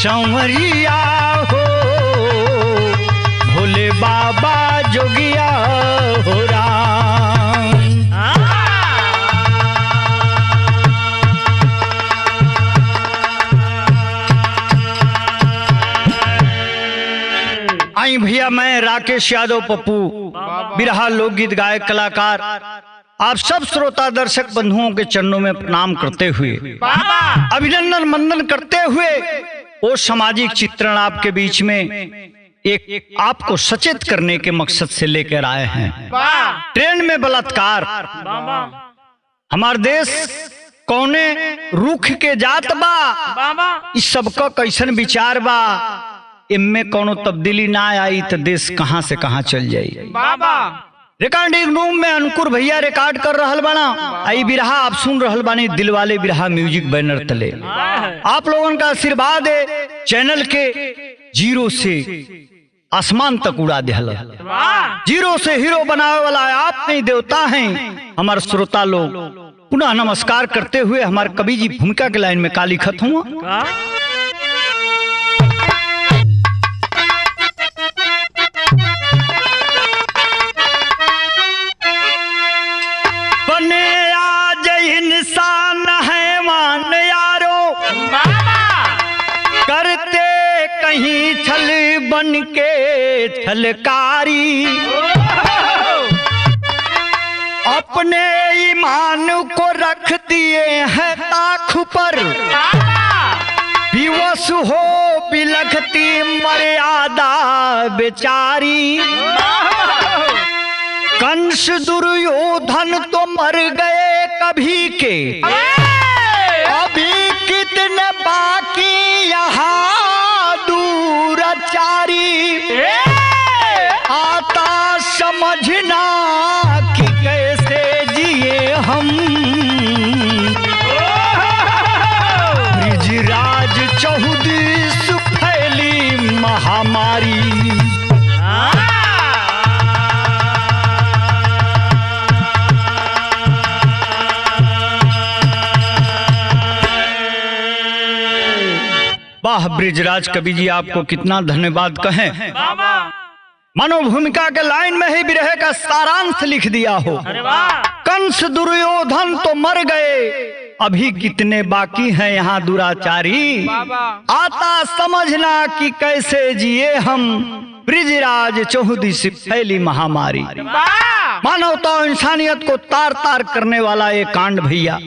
संवरिया हो, भोले बाबा जोगिया हो राम। आई भैया, मैं राकेश यादव पप्पू, बिरहा लोकगीत गायक कलाकार, आप सब श्रोता दर्शक बंधुओं के चरणों में प्रणाम करते हुए, अभिनंदन मंदन करते हुए, वो सामाजिक चित्रण आपके बीच में एक आपको सचेत करने के मकसद से लेकर आए हैं। ट्रेन में बलात्कार, हमार देश कौने रुख के जात बा, इस सबका कैसन विचार बा, इनमें कोनो तब्दीली ना आई तो देश कहां से कहां चल जाई। रिकॉर्डिंग रूम में अंकुर भैया रिकॉर्ड कर रहल बाना, आई बिरहा आप सुन रहल बानी दिलवाले बिरहा म्यूजिक बैनर तले। आप लोगों का आशीर्वाद है, चैनल के जीरो से आसमान तक उड़ा दिया, जीरो से हीरो बनाने वाला आप नहीं देवता हैं। हमारे श्रोता लोग पुनः नमस्कार करते हुए हमारे कवि जी भूमिका के लाइन में का लिखत हूँ। इंसान है मान यारो, करते कहीं छल बन के छलकारी, अपने ईमान को रख दिए हैं ताख पर, विवश हो बिलखती मर्यादा बेचारी। कंस दुर्योधन तो मर गए कभी के, अभी कितने बाकी यहाँ दूराचारी। आता समझना कि कैसे जिए हम, ब्रिजराज 14 फैली महामारी। वाह ब्रिजराज कवि जी, आपको कितना धन्यवाद कहें। मानो भूमिका के लाइन में ही विरह का सारांश लिख दिया हो। कंस दुर्योधन तो मर गए, अभी कितने बाकी हैं यहाँ दुराचारी। आता समझना कि कैसे जिए हम, ब्रिजराज 14 से फैली महामारी। मानवता और इंसानियत को तार तार करने वाला ये कांड भैया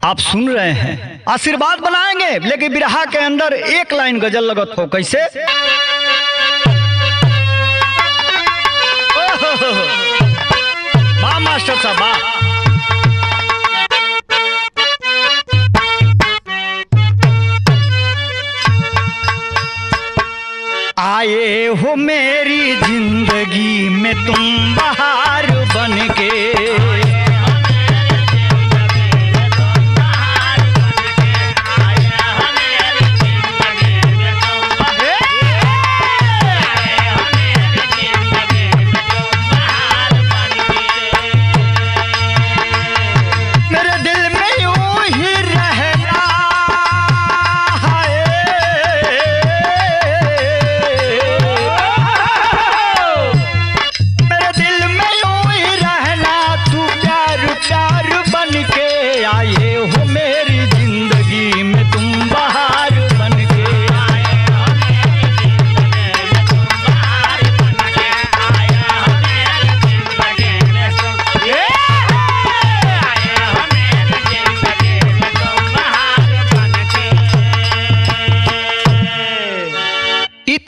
आप सुन रहे हैं। आशीर्वाद बनाएंगे, लेकिन बिरहा के अंदर एक लाइन गजल लगत हो, कैसे? वाह मास्टर साहब वाह। आए हो मेरी जिंदगी में तुम बहार बन के,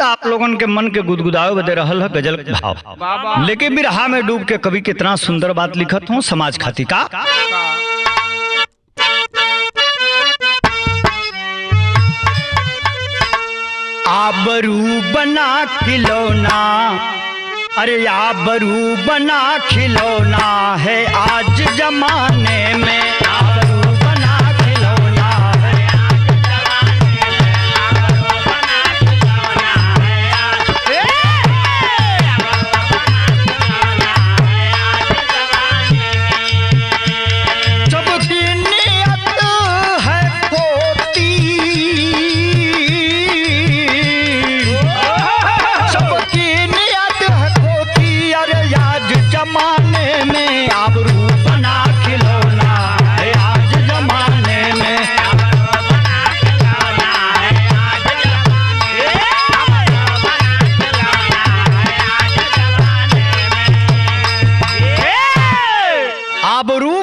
आप लोगों के मन के गुदगुदावे बदे रहल है गजल के भाव, लेकिन बिरहा में डूब के कवि कितना सुंदर बात लिखत हूँ समाज खातिर का। आबरू बना खिलौना, अरे आबरू बना खिलौना है आज जमाने में। सबकी नियत है खोती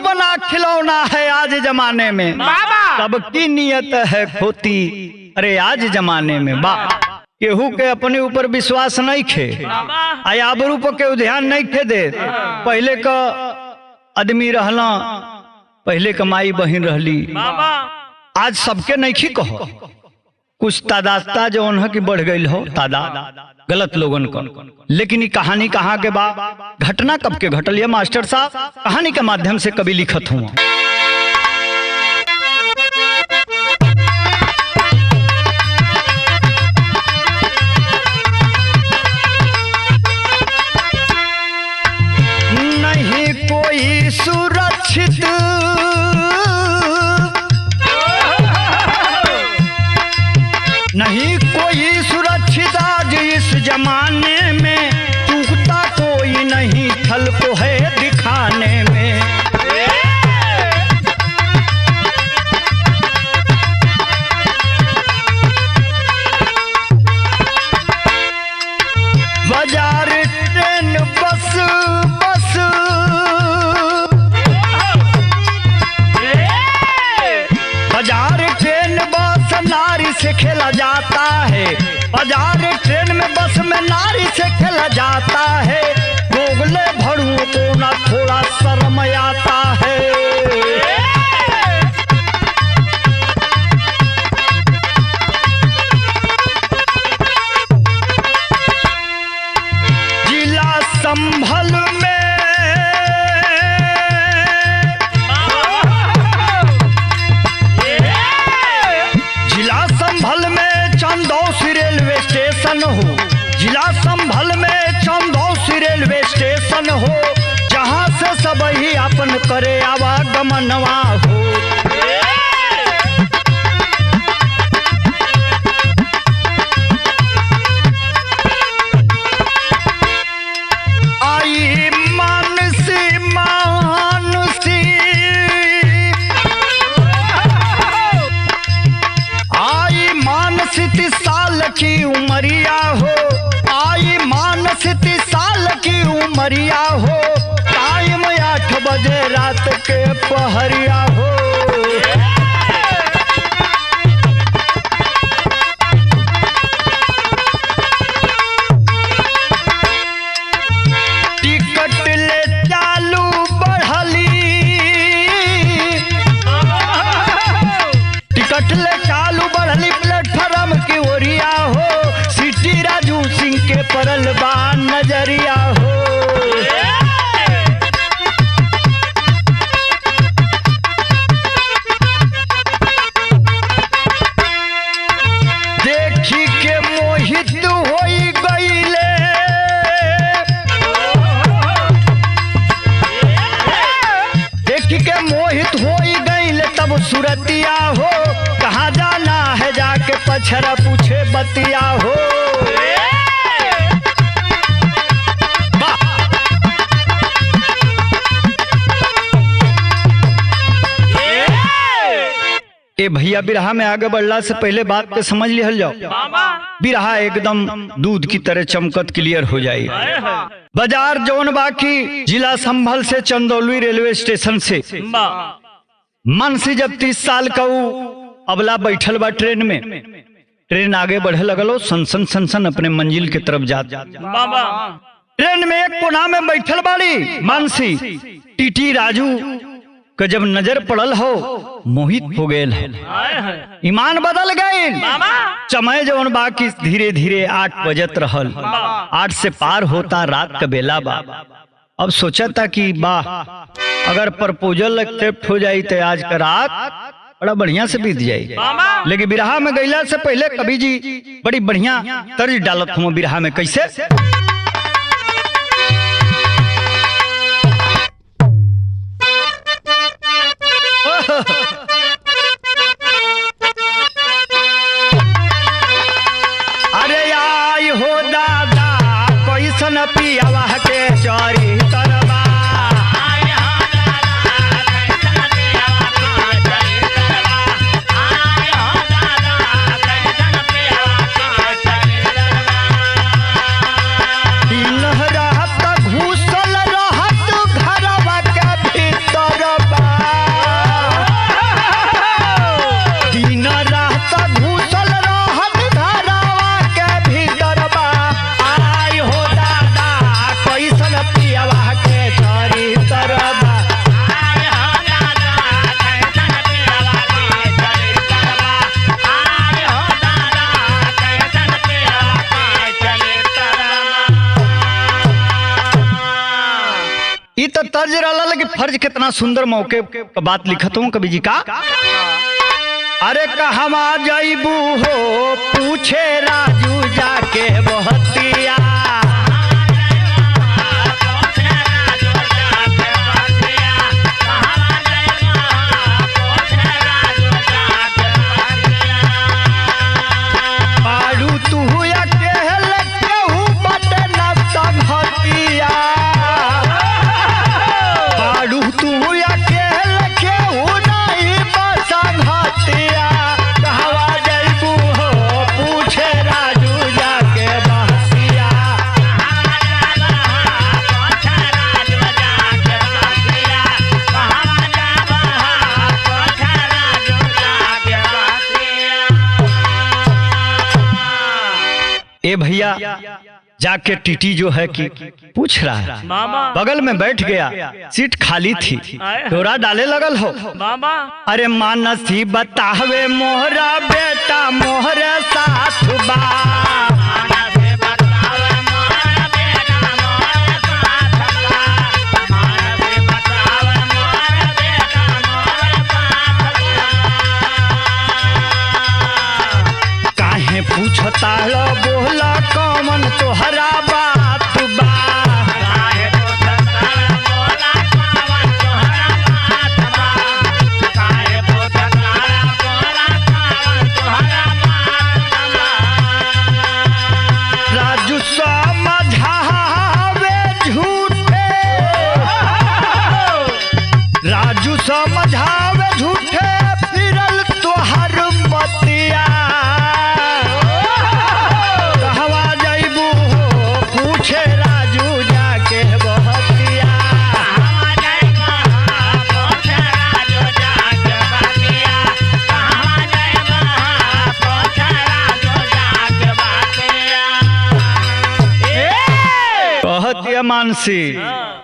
बना खिलौना है आज जमाने में, सबकी नियत है खोती अरे आज जमाने में। बा केहू के अपने ऊपर विश्वास नहीं खे, आबरू पर केहू ध्यान नहीं खे दे। पहले का आदमी रहला, पहले का माई बहन रहली, आज सबके नहीं खी कहो। कुछ तादादता जो उन्हें की बढ़ गई हो, तादाद गलत लोगन को। लेकिन ये कहानी कहाँ के बा, घटना कब के घटल, मास्टर साहब कहानी के माध्यम से कभी लिखत हुआ। नहीं कोई सुरक्षित नहीं कोई सुरक्षित आज इस जमाने में, चूकता कोई नहीं छल को है दिखाने में। बाजार ट्रेन बस बस बाजार ट्रेन बस नारी से खेला जाता है, बाजार ट्रेन में बस में नारी से खेला जाता है। गोगले भड़ुओं को ना थोड़ा शर्म आता है। जिला संभल में जिला संभल में चंदौसी रेलवे स्टेशन हो, जिला संभल में चंदौसी रेलवे स्टेशन हो, जहां से सब ही अपन करे आवागमनवा हो। आई मानसी मानसी आई मानसी 30 साल की उमरिया हो, आई मानसी 30 साल की उमरिया हो, टाइम 8 बजे रात के पहरिया हो। टिकट ले चालू बढ़ली, टिकट ले चालू बढ़ली प्लेटफार्म की ओरिया हो, सिटी राजू सिंह के परल बा नजरिया हो। देखी के मोहित होई गईले, देखी के मोहित होई गईले तब सुरतिया हो, कहाँ जाना है जाके पछरा पूछे बतिया हो। ए भैया बिरहा में आगे बढ़ला से पहले बात के समझ लिहल जाओ। बिरहा एकदम दूध की तरह चमकत क्लियर हो जाए। बाजार जौन बाकी जिला संभल से चंदौली रेलवे स्टेशन से मनसी जब 30 साल का अबला बैठल बा ट्रेन में, ट्रेन आगे बढ़े लगलो सनसन सनसन अपने मंजिल के तरफ जात। ट्रेन में एक कोना में बैठल बाड़ी मानसी, टीटी राजू का जब नजर पड़ल हो मोहित हो गए, ईमान बदल गए। समय जवन बाकी धीरे धीरे 8 बजत रहल, 8 से पार होता रात का बेला बा। अब सोचा था कि वाह अगर प्रपोजल एक्सेप्ट हो जाई तो आज का रात बड़ा बढ़िया से बीत जाए। लेकिन बिरहा में गईला से पहले कवि जी बड़ी बढ़िया तर्ज डालत हूँ बिरहा में। कैसे अरे आई हो दादा कैसन पियावा के चोरी तरबा, फर्ज कितना सुंदर मौके का बात लिखत हूँ कवि जी का। अरे कहवा जैबू हो पूछे राजू जाके बहतिया, ए भैया जाके टीटी जो है कि पूछ रहा है, बगल में बैठ गया, सीट खाली थी, डोरा डाले लगल हो। अरे मानसी बतावे मोहरा बेटा मोहरे साथ बा, पूछता लो बोला कौन तोहरा बात बा, राजू समझावे झूठे, राजू समझावे झूठे फिरल तोहर बतिया, मानसी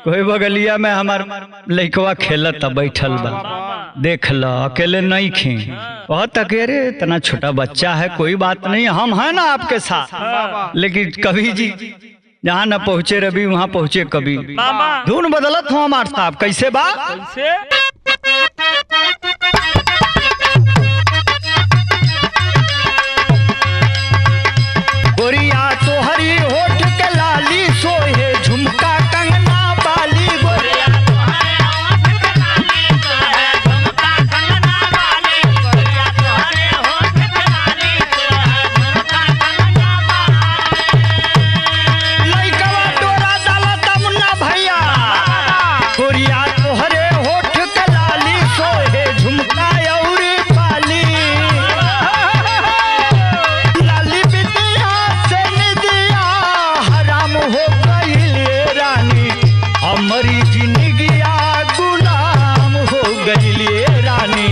कोई बगलिया में हमार लइकवा खेलत बैठल बा, देख लो अकेले नहीं खी, बहुत अरे इतना छोटा बच्चा है, कोई बात नहीं, हम हैं ना आपके साथ। लेकिन कभी जी जहाँ न पहुँचे रवि वहाँ पहुँचे कभी, धुन बदलत हो हमार साहब कैसे बा, गोरिया तोहरी होठ के लाली सोहे झुमका कंगना बाली, गोरिया तोहरे होठ के लाली सोहे झुमका कंगना बाली, गोरिया तोहरे होठ के लाली सोहे झुमका कंगना बाली, लइकवा डोरा डाला तमुन्ना भैया, गोरिया तोहरे होठ के लाली सोहे झुमका औरी बाली, लाली बिटिया से निदिया हराम हो गई रानी, हमारी जिंदगिया गुलाम हो गई रानी,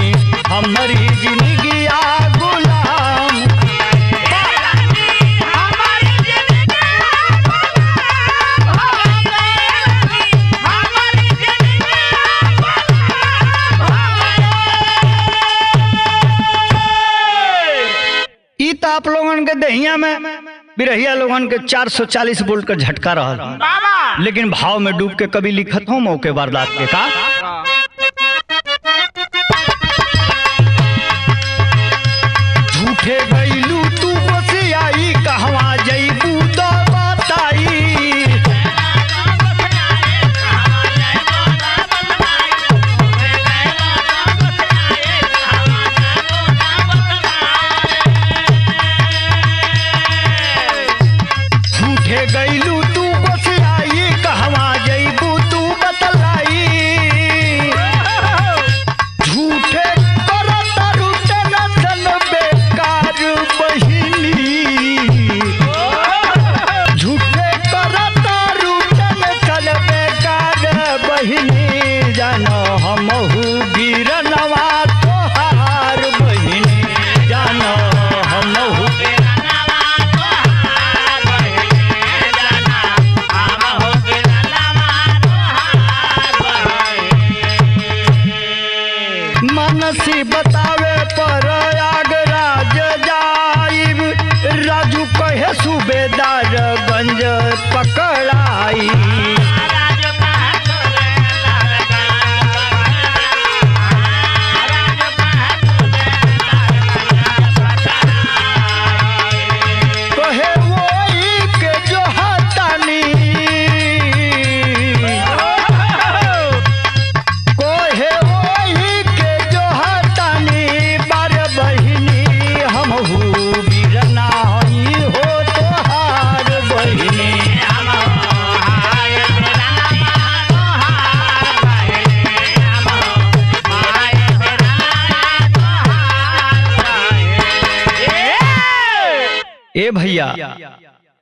हमारी जिंदगिया गुलाम, हमारी जिंदगिया गुलाम हो गई, हमारी जिंदगिया गुलाम हो गई। ई तो आप लोगन के दहिया में बिरहिया लोगन के 440 वोल्ट का झटका रहा, लेकिन भाव में डूब के कभी लिखत हो मौके वारदात के का, झूठे गईलू तू बसियाई कहवा जईबू तो बताई, झूठे गईलू तू बसियाई कहवा जईबू तू बतलाई, झूठे करत रुटन सन बेकार बहिनी, झूठे करत रुटन सन बेकार बहिनी, जानो हमहू गिरनवा तोहार बहिनी, जानो हमहू मनसी बतावे पर आगराज जाइब, राजू कहे सूबेदार गंज पकड़ाई, भैया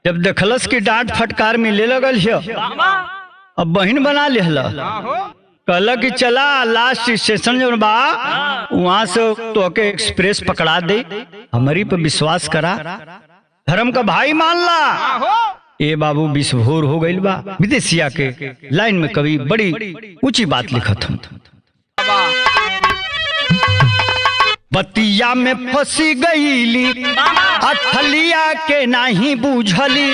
जब देखलस की डांट फटकार मिले लगल है, अब बहन बना लेहला, कहला कि चला लास्ट स्टेशन जो बा वहां से तो के एक्सप्रेस पकड़ा दे, हमारी पर विश्वास करा, धर्म का भाई मान ला। ए बाबू विश्वभोर हो गई बा। विदेशिया के लाइन में कवि बड़ी ऊंची बात लिखत हूँ। बतिया में फंसी गईली अथलिया के नहीं बूझली,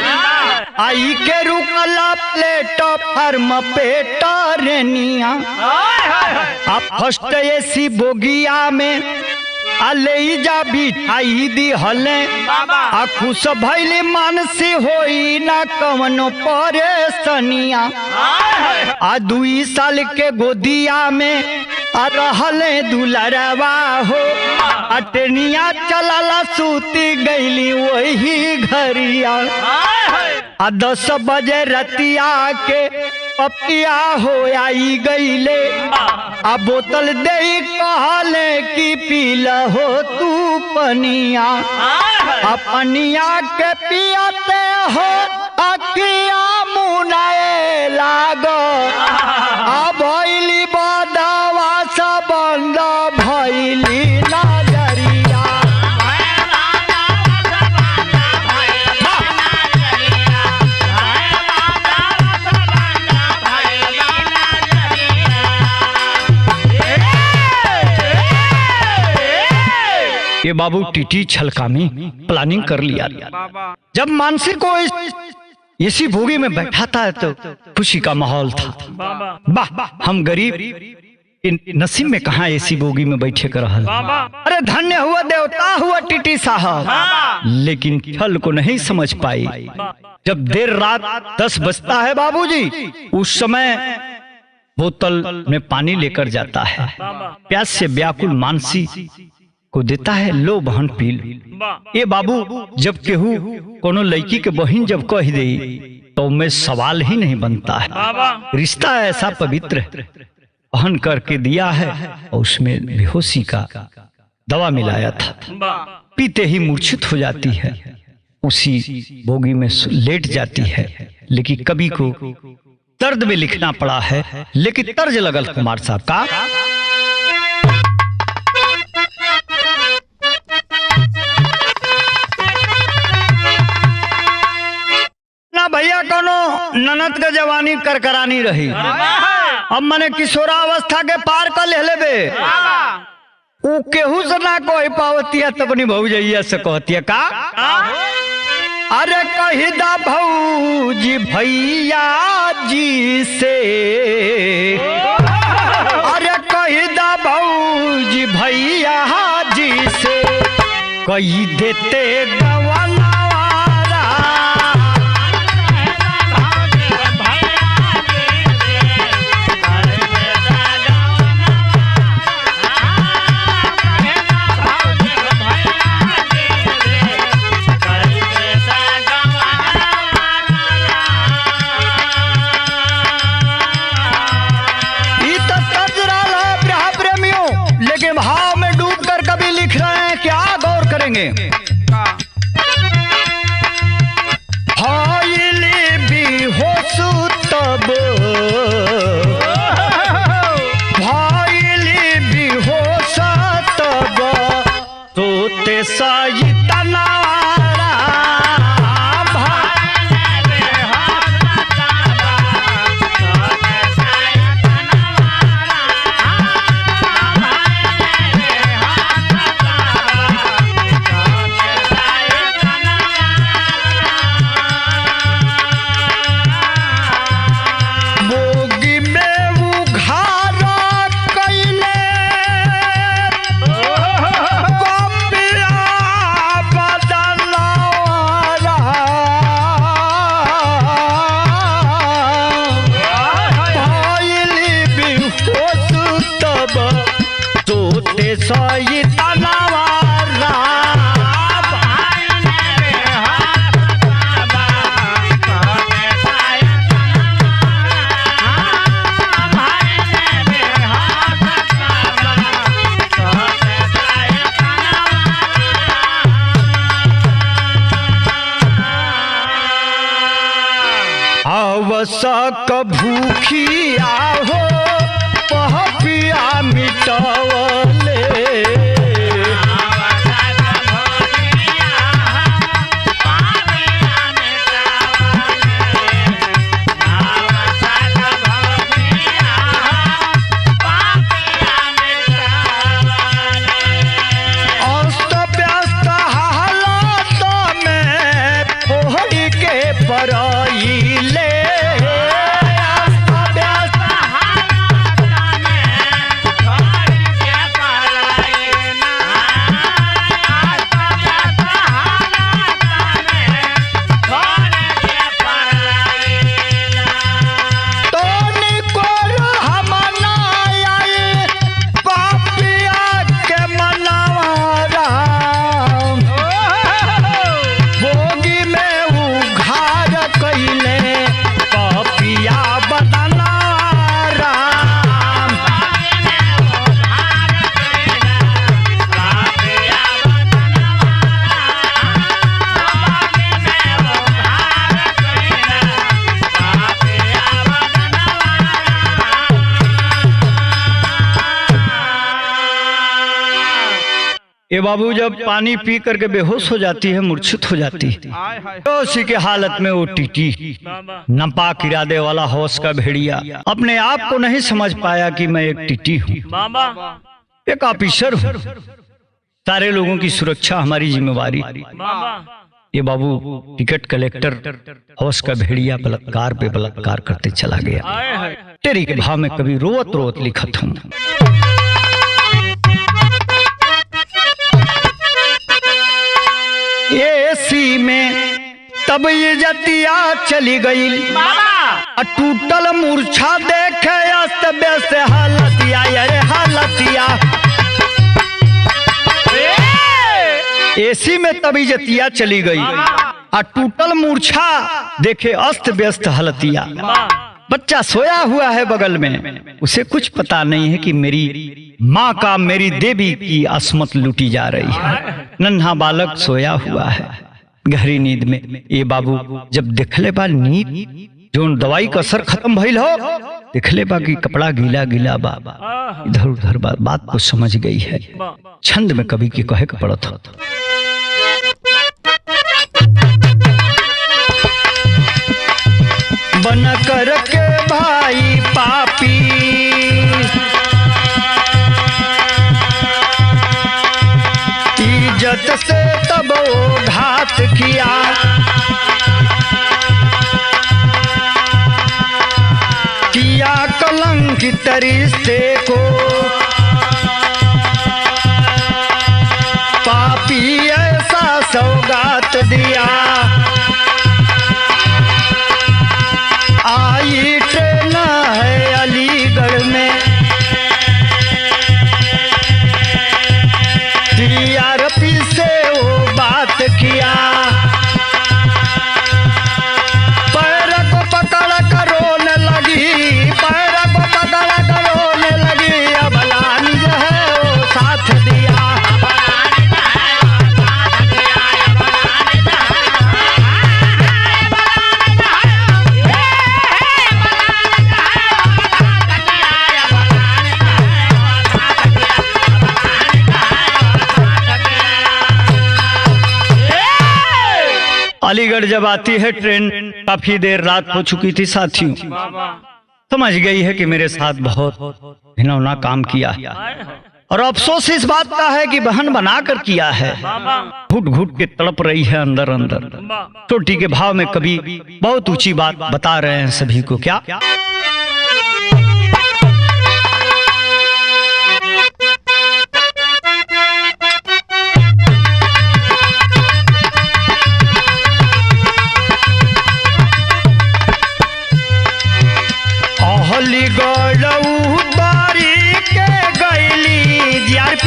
आई के रुकला प्लेट फर्म पेट रेनिया, अब फर्स्ट एसी बोगिया में अले जा बिठाई दी हले, आ खुश भइली मानसी होई ना कवनो परेशानिया, आ 2 साल के गोदिया में आ रहले दुलरवा हो, अटनिया चलला सूती गईली वही घरिया, आ 10 बजे रतिया के पपिया हो आई गईले, आ बोतल दे कहले कि पीला हो तू पनिया, आ पनिया के पियाते हो अखिया मुनाए लागो, आ भइली बदवा सब बंद भइली नजरिया, ये बाबू टीटी छलका में प्लानिंग कर लिया। जब मानसी को इसी बोगी में बैठाता है तो खुशी का माहौल था। वाह हम गरीब नसीब में कहा ऐसी बोगी में बैठे कर रहा। अरे धन्य हुआ देवता हुआ टीटी साहब, लेकिन छल को नहीं समझ पाई। जब देर रात 10 बजता है बाबूजी, उस समय बोतल में पानी लेकर जाता है, प्यास से व्याकुल मानसी को देता है, लो बहन पील। ये बाबू जब केहू कोनो लड़की के बहन जब कह दे तो में सवाल ही नहीं बनता है, रिश्ता ऐसा पवित्र है। बहन करके दिया है और उसमें बेहोशी का दवा मिलाया था, पीते ही मूर्छित हो जाती है, उसी बोगी में लेट जाती है। लेकिन कवि को दर्द में लिखना पड़ा है, लेकिन तर्ज लगल कुमार साहब का। ना भैया कोनो ननद का जवानी करकरानी रही, अब मने किशोरावस्था के पार कर ले लेबे, ऊ केहू से ना कोई पावतिया तब नहीं भौजैया से कहतिया का। अरे कही दा भौजी भैया जी से, अरे कही दा भौजी भैया जी से, कही देते गवाना सक भूखिया हो पहपिया मिटवले। ये बाबू जब पानी पी करके बेहोश हो जाती है, मूर्छित हो जाती है, तो उसी के हालत में वो टीटी नापाक इरादे वाला होश का भेड़िया अपने आप को नहीं समझ पाया कि मैं एक टीटी हूँ, एक ऑफिसर हूँ, सारे लोगों की सुरक्षा हमारी जिम्मेवारी। ये बाबू टिकट कलेक्टर होश का भेड़िया बलात्कार पे बलात्कार करते चला गया। तेरी के भाव में कभी रोवत रोवत लिखत हूँ। एसी में तब ये जतिया चली गई, टूटल मूर्छा देखे अस्त व्यस्त हालतिया, अरे हालतिया। एसी में तब जतिया चली गई और टूटल मूर्छा देखे अस्त व्यस्त हालतिया। बच्चा सोया हुआ है बगल में, उसे कुछ पता नहीं है कि मेरी माँ का, मेरी देवी की असमत लूटी जा रही है। नन्हा बालक सोया हुआ है गहरी नींद में। ये बाबू जब देखले बा नींद जो दवाई का असर खत्म भइल हो, देखले बा कि कपड़ा गीला गीला बा, इधर उधर बात को समझ गई है। छंद में कवि के कहे का पड़त हो। बन कर के भाई पापी इज्जत से तब वो घात किया, किया कलंकित रिश्ते को, पापी ऐसा सौगात दिया। आई ट्रेन है अलीगढ़ में, टीआरपी से वो बात किया, पैर को पकड़ कर रोने लगी, पैर को पकड़ कर रोने लगी। अब लानी जो है वो साथ दिया, अलीगढ़ जब आती है ट्रेन, काफी देर रात हो चुकी थी साथियों, समझ गई है कि मेरे साथ बहुत घिनौना काम किया है और अफसोस इस बात का है कि बहन बनाकर किया है। घुट घुट के तड़प रही है अंदर अंदर। चोटी के भाव में कभी बहुत ऊंची बात बता रहे हैं सभी को। क्या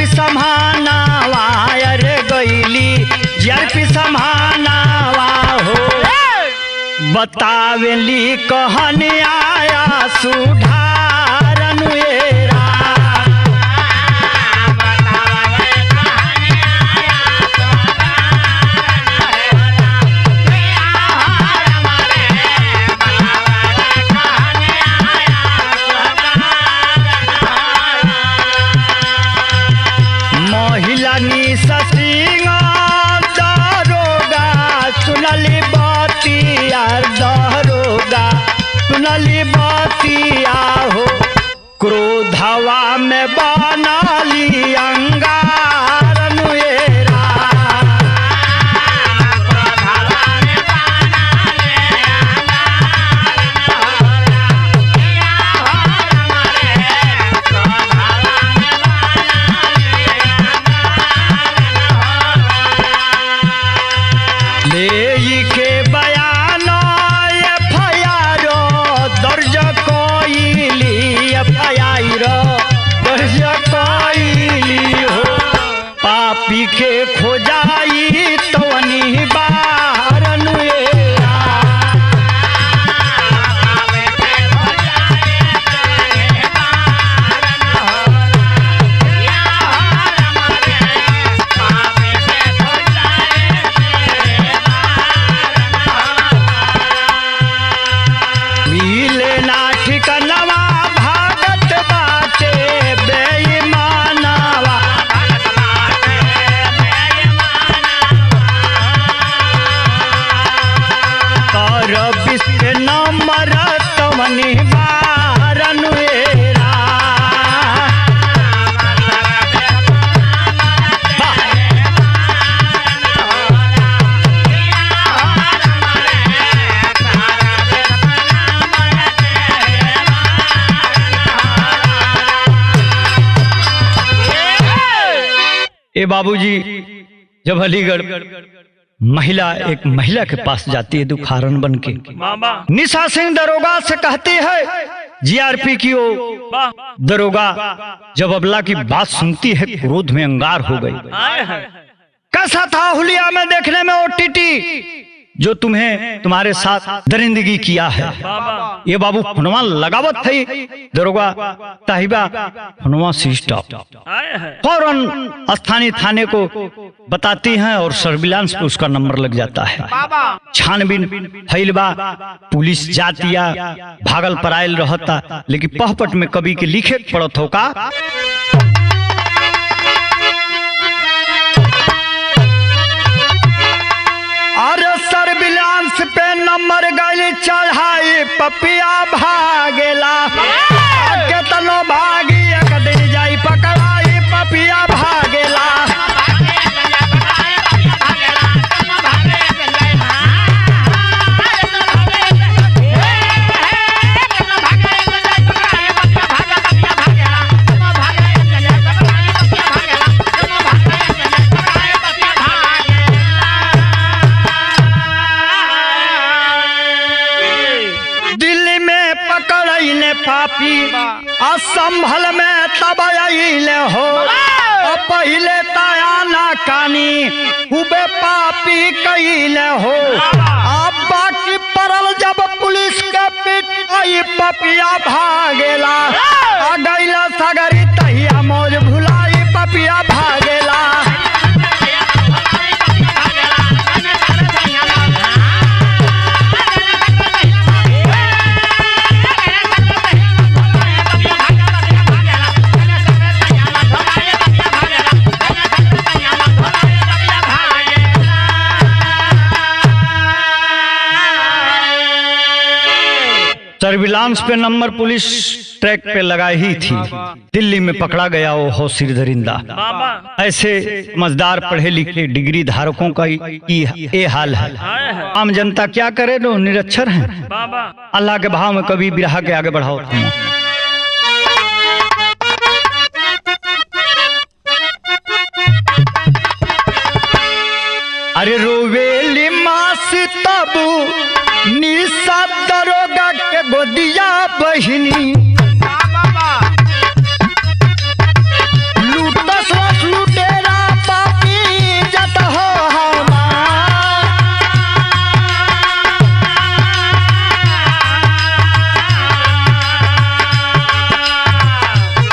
समानावा अरे गईली जरपी समानावा हो, बतावेली कहने आया सुधारन एरा। सिंह दरोगा सुनली बतिया दरोगा सुनली बतिया हो क्रोधवा में बनाली अंगार नुएरा ले के बयान FIR दर्ज कोइली FIR दर्ज कोइली हो पापी के खोजाई तवनी बार नुएरा मिले ना ठिकनवा भागत बाटे बेईमानवा कर विश्व नंबर तवनी बारन एरा ए बाबूजी जब अलीगढ़ महिला एक महिला के पास जाती है दुखारन बन के निशा सिंह दरोगा से कहती है GRP की वो दरोगा जब अबला की बात सुनती है क्रोध में अंगार हो गई। कैसा था हुलिया में देखने में OTT जो तुम्हें तुम्हारे साथ दरिंदगी किया है। ये बाबू फुनवा लगावत थी दरोगा साहिबा फुनवा स्विच ऑफ फौरन स्थानीय थाने को बताती हैं और सर्विलांस पे उसका नंबर लग जाता है। छानबीन फैलबा पुलिस जातिया भागल परायल रहता लेकिन पहपट में कभी के लिखे पड़त हो का सर्विलांस पे नंबर गई चढ़ाई पपिया भागेला केतनो भागी एक दिन जाई पकड़ाई पपिया भागेला पापी असंभल में तब आइले हो पहले तयाना कानी खूबे पापी कइले हो अब बाकी परल जब पुलिस के पिटाई पपिया भागेला गइला सगरी तहिया मौज भुलाई पपिया भागेला सर्विलांस पे नंबर पुलिस ट्रैक पे लगाई ही थी। दिल्ली में पकड़ा गया वो हौसिर दरिंदा। ऐसे समझदार पढ़े लिखे डिग्री धारकों का ये हाल है। आम जनता क्या करे तो निरक्षर हैं। अल्लाह के भाव में कभी बिरहा के आगे बढ़ाओ तुम। अरे रोवेली मासी तबू निशा दरोगा के गोदिया बहिनी लूटस लुटेरा पापी जत हो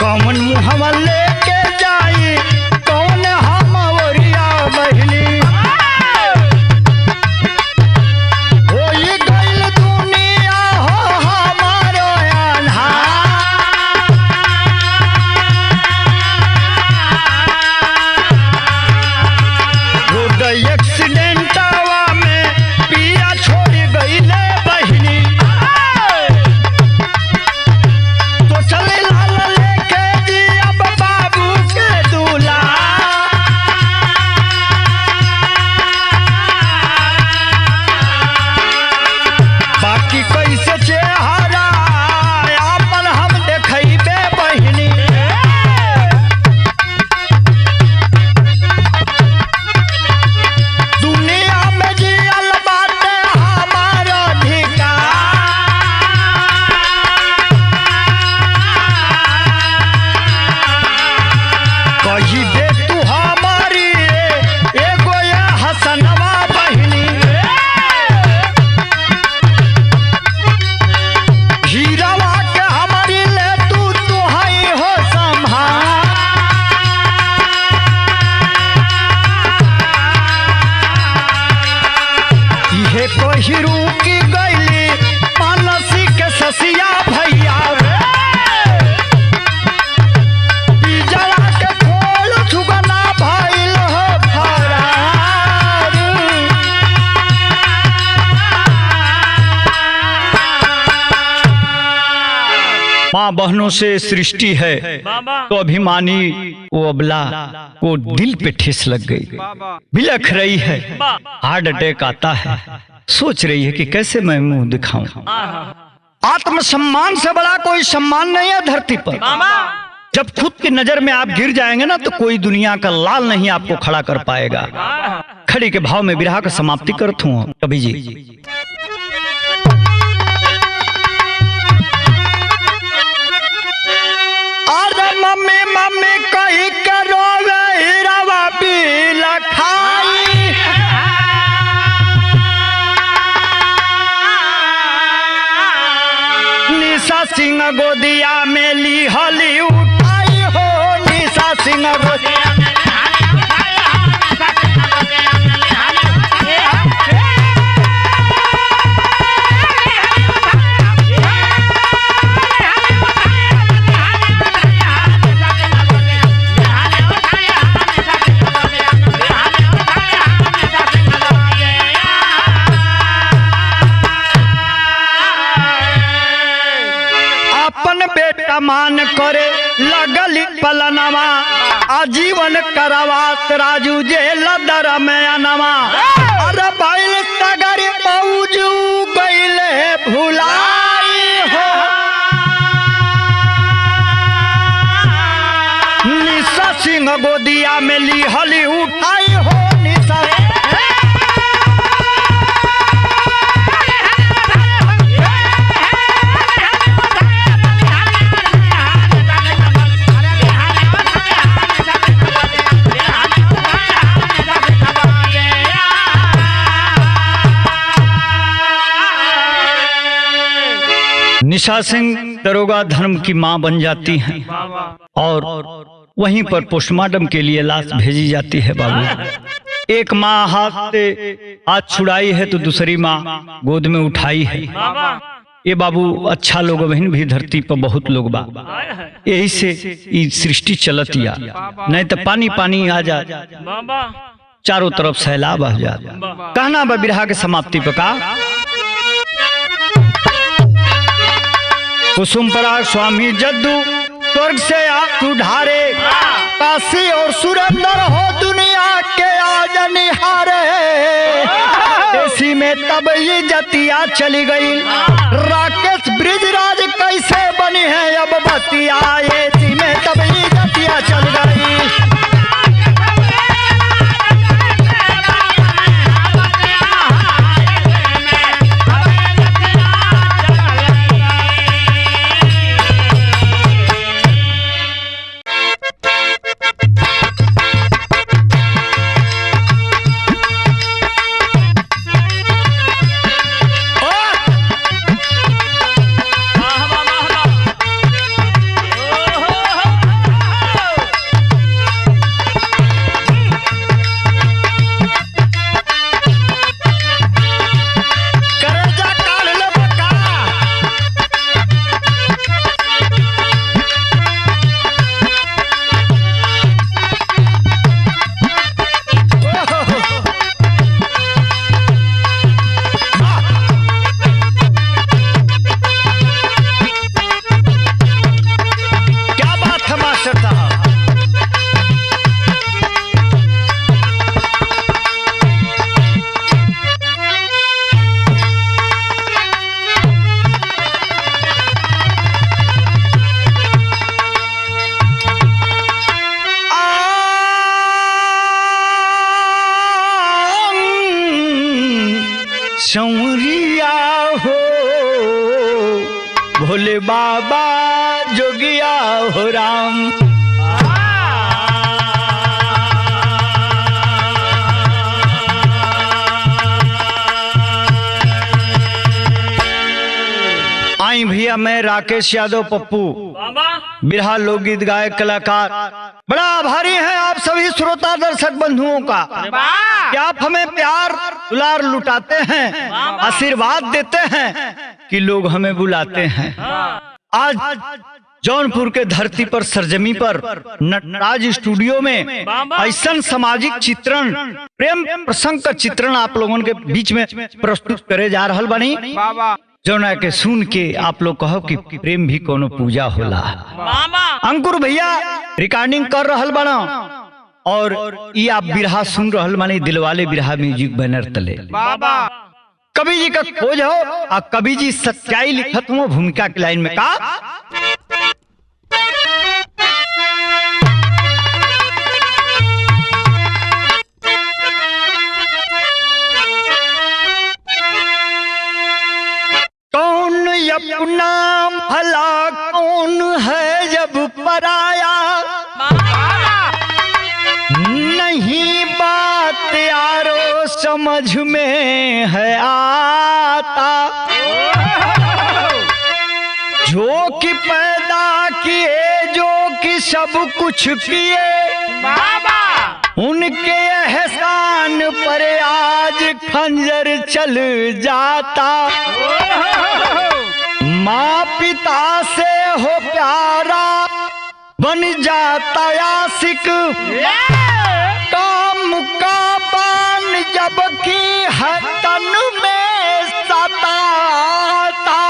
कौन मुहवा लेके जाई कौन हम ओरिया बहिनी हो ये गइल दुनिया हो हमारो अन्हार कही दे तू हमारी एगो ये हसनवा बहिनी हीरावा के हमारी ले तू तुहाई हो संभाल इहे कही रुकी गईली मानसी के ससिया भैया माँ बहनों से सृष्टि है तो अभिमानी वो अबला को दिल पे ठेस लग गई, बिलख रही है, हार्ट अटैक आता है, सोच रही है कि कैसे मैं मुंह दिखाऊं। आत्मसम्मान से बड़ा कोई सम्मान नहीं है धरती पर। जब खुद की नजर में आप गिर जाएंगे ना तो कोई दुनिया का लाल नहीं आपको खड़ा कर पाएगा। खड़ी के भाव में विरह का समाप्ति करता हूँ कवि जी। मम्मी मम्मी कही के रोवे हीरावा पी लखाई निशा सिंह गोदिया में ली हली उठाई हो निशा सिंह गोदिया मान करे लगली पलनवा आजीवन करावात राजू जेल दर में अनवा अरे बैल तगरी मौजू गईले भुलाई हो निशा सिंह गोदिया में ली हली उठाई हो निशा निशा सिंह दरोगा धर्म की मां बन जाती हैं और वहीं पर पोस्टमार्टम के लिए लाश भेजी जाती है। बाबू एक माँ हाथ से हाथ छुड़ाई है तो दूसरी माँ गोद में उठाई है। ये बाबू अच्छा लोग बहन भी धरती पर बहुत लोग बा, यही से ये सृष्टि चलत या नहीं तो पानी पानी आ जा चारों तरफ सैलाब आ जा। कहना बा बिरहा के समाप्ति पर का कुसुम पराग स्वामी जद्दू स्वर्ग से आप उठारे काशी और सुरेंद्र हो दुनिया के आज निहारे ऐसी में तब ये जतिया चली गई राकेश ब्रिजराज कैसे बनी है अब बतिया ऐसी में तब ये जतिया चल गई। सौरिया हो भोले बाबा जोगिया हो राम। भैया, मैं राकेश यादव पप्पू, बिरहा लोकगीत गायक कलाकार, बड़ा आभारी हैं आप सभी श्रोता दर्शक बंधुओं का कि आप हमें प्यार दुलार लुटाते हैं, आशीर्वाद देते हैं कि लोग हमें बुलाते हैं। आज जौनपुर के धरती पर सरजमी पर नटराज स्टूडियो में ऐसा सामाजिक चित्रण, प्रेम प्रसंग का चित्रण आप लोगों के बीच में प्रस्तुत करे जा रहल बनी, जौना के सुन के आप लोग कहो कि प्रेम भी कोनो पूजा होला। अंकुर भैया रिकॉर्डिंग कर रहल बना और ये आप बिरहा सुन रहल बानी दिलवाले बिरहा म्यूजिक बैनर तले। कवि जी का खोज हो और कवि जी सच्चाई लिखत हो भूमिका की लाइन में का अपना भला कौन है जब पराया, नहीं बात यारो समझ में है आता, जो कि पैदा किए जो कि सब कुछ किए, उनके एहसान पर आज खंजर चल जाता। माँ पिता से हो प्यारा बन जाता आशिक, काम का बान जबकि है तन में सताता,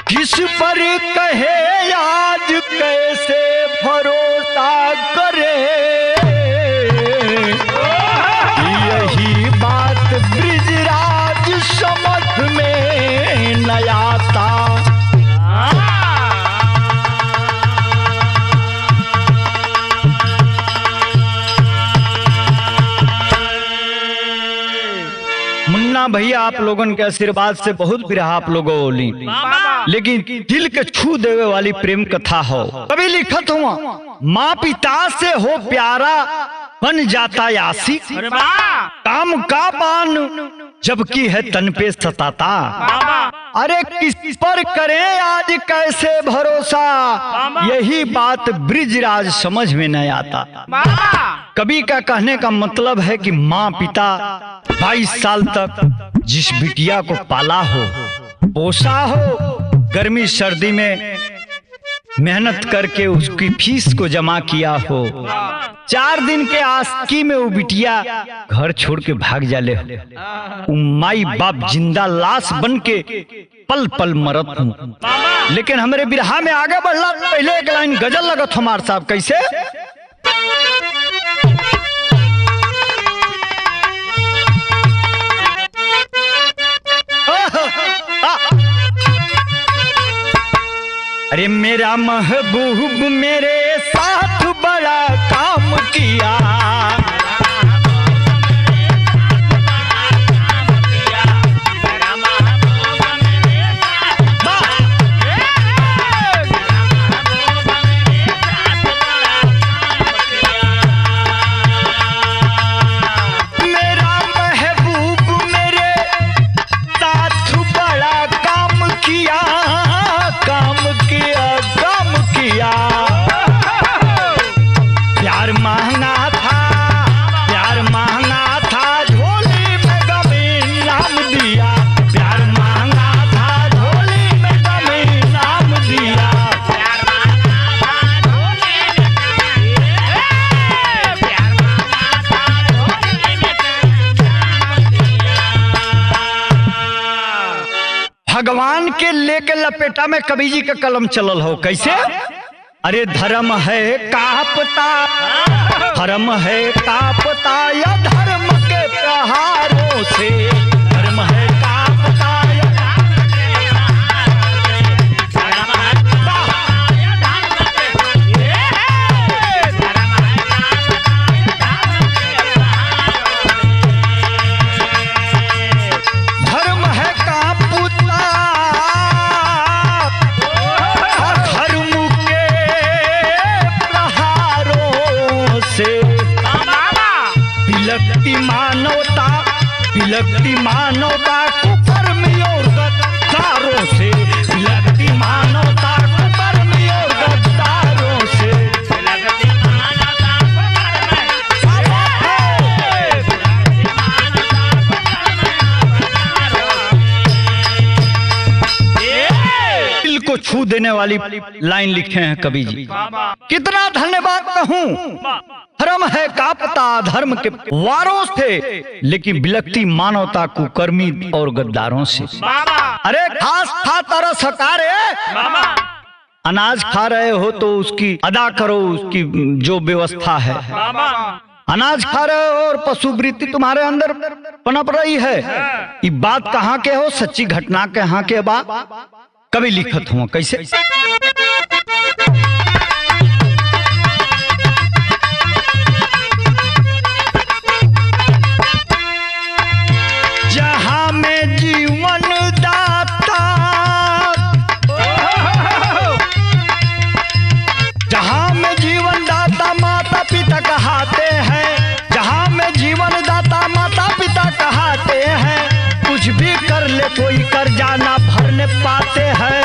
किस पर कहे आज कैसे भरोसा करे, यही बात ब्रिजराज समझ में नया था। मुन्ना भैया आप लोगों के आशीर्वाद से बहुत बिरहा आप लोगों बोली, लेकिन दिल के छू देवे वाली प्रेम कथा हो। कभी लिखत हुआ माँ पिता से हो प्यारा बन जाता आशिक, काम का बान जबकि है तन पे सताता, अरे किस पर करें आज कैसे भरोसा, यही बात ब्रिजराज समझ में नहीं आता। कवि का कहने का मतलब है कि माँ पिता 22 साल तक जिस बिटिया को पाला हो, पोसा हो, गर्मी सर्दी में मेहनत करके उसकी फीस को जमा किया हो, 4 दिन के आस्की में वो बिटिया घर छोड़ के भाग जाले हो, माई बाप जिंदा लाश बन के पल पल मरत हूँ। लेकिन हमारे बिरहा में आगे बढ़ला पहले एक लाइन गजल लगत हमार साहब कैसे अरे मेरा महबूब मेरे साथ बड़ा काम किया, भगवान के लेके लपेटा में कवि जी का कलम चलल हो कैसे। अरे धर्म है कापता, धर्म है कापता या धर्म के प्रहारों से, धर्म है कापता या बिलकती मानवता कुकर्मियों गद्दारों से, बिलखती मानवता कुकर्मी और गद्दारों से। दिल को छू देने वाली लाइन लिखे हैं कवि जी। कितना धन्यवाद कहूं, धर्म है कापता धर्म के वारों से, लेकिन बिलखती मानवता कुकर्मी और गद्दारों से। अरे खास था तरस हकारे, अनाज खा रहे हो तो उसकी अदा करो, उसकी जो व्यवस्था है। अनाज खा रहे हो और पशु वृत्ति तुम्हारे अंदर पनप रही है। ये बात कहाँ के हो, सच्ची घटना के यहाँ के बात कभी लिखत हुआ कैसे। जहां में जीवन दाता, जहां में जीवन दाता माता पिता कहाते हैं, जहां में जीवन दाता माता पिता कहाते हैं, कुछ भी कर ले कोई कर्जा ना भरने पाते हैं।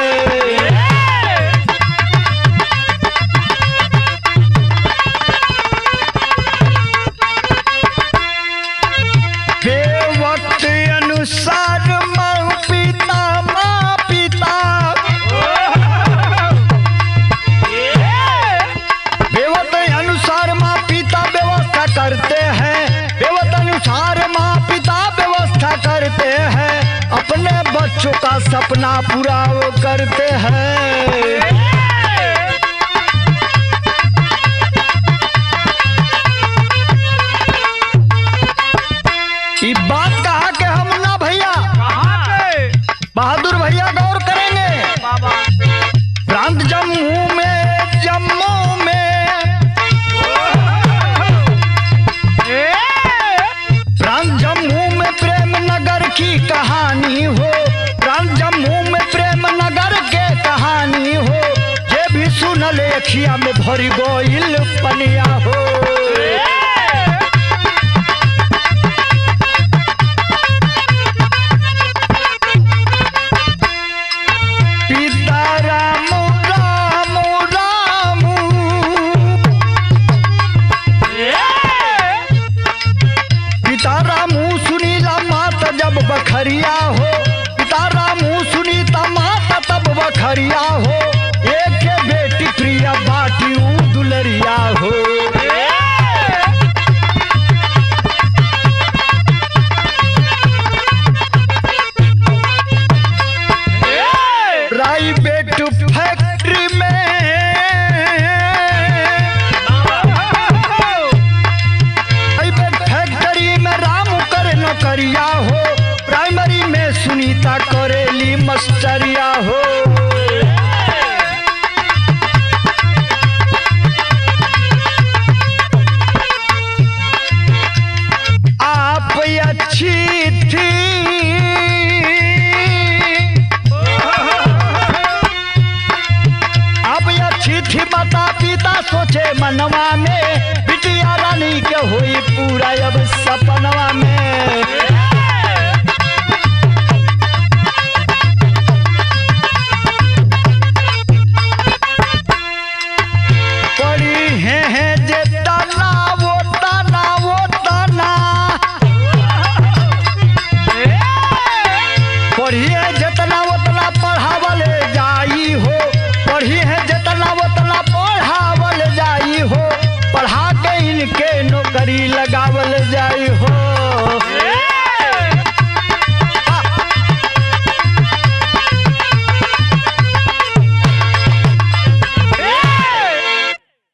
बेवक्त अनुसार माँ पिता बेवक्त अनुसार माँ पिता व्यवस्था करते हैं, बेवक्त अनुसार माँ पिता व्यवस्था करते हैं, अपने बच्चों का सपना पूरा वो करते हैं। ये बात कहा कि हम ना भैया बहादुर भैया गौर करेंगे। प्रांत जम्मू में प्रांत जम्मू में प्रेम नगर की कहानी हो, प्रांत जम्मू में प्रेम नगर के कहानी हो, ये भी सुन ले अखिया में भरी गोइल पनिया हो। बखरिया हो पिता रामू सुनीता माता तब बखरिया हो, एक बेटी प्रिया बाटी दुलरिया हो। प्राइवेट फैक्ट्री में रामू करे नौकरिया हो, प्राइमरी में सुनीता करेली मस्टरिया हो। आप अच्छी थी आप अच्छी थी माता पिता सोचे मनवा में, बिटिया रानी के हुई पूरा अब सपनवा में। पढ़िए जितना उतना पढ़ावल जाई हो, पढ़िए जितना उतना पढ़ावल जाई हो, पढ़ा के इनके नौकरी लगावल जाई हो।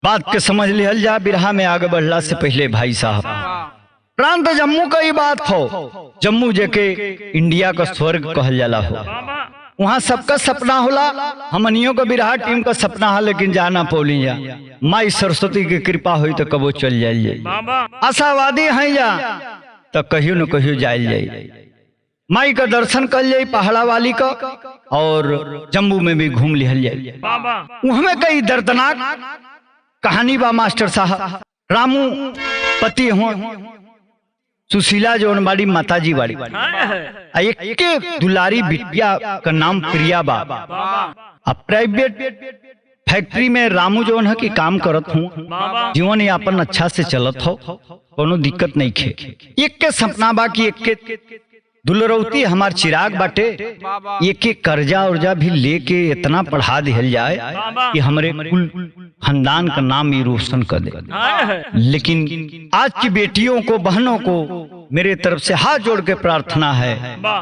बात के समझ लिहल जा। बिरहा में आगे बढ़ला से पहले भाई साहब, प्रांत जम्मू का ही बात हो, जम्मू जेके इंडिया का स्वर्ग कहल जाला हो, वहाँ सबका सपना होला। हमनियों का बिरहा टीम का सपना है, लेकिन जाना पौली जा। माई सरस्वती की कृपा हुई तो कबो चल जाइए, आशावादी हैं जा तो कहियो न कहियो जाइल जाइए। माई का दर्शन कर जाये पहाड़ा वाली का, और जम्मू में भी घूम लिहल जाइए। वहाँ कई दर्दनाक कहानी बा मास्टर साहब। रामू पति हो सुशीला जौन बाड़ी माता जी बाड़ी एक के दुलारी बिटिया का नाम प्रिया बा। अब प्राइवेट फैक्ट्री में रामू जौन है कि काम करत हूँ, जीवन यापन अच्छा से चलत हो, कोनो दिक्कत नहीं खे। एक के सपना बा कि एक के दुलरौती हमार चिराग बाटे, एक एक कर्जा उर्जा भी लेके इतना पढ़ा दिहल जाए कि हमरे कुल खानदान का नाम ही रोशन कर दे। लेकिन आज की बेटियों को, बहनों को मेरे तरफ से हाथ जोड़ के प्रार्थना है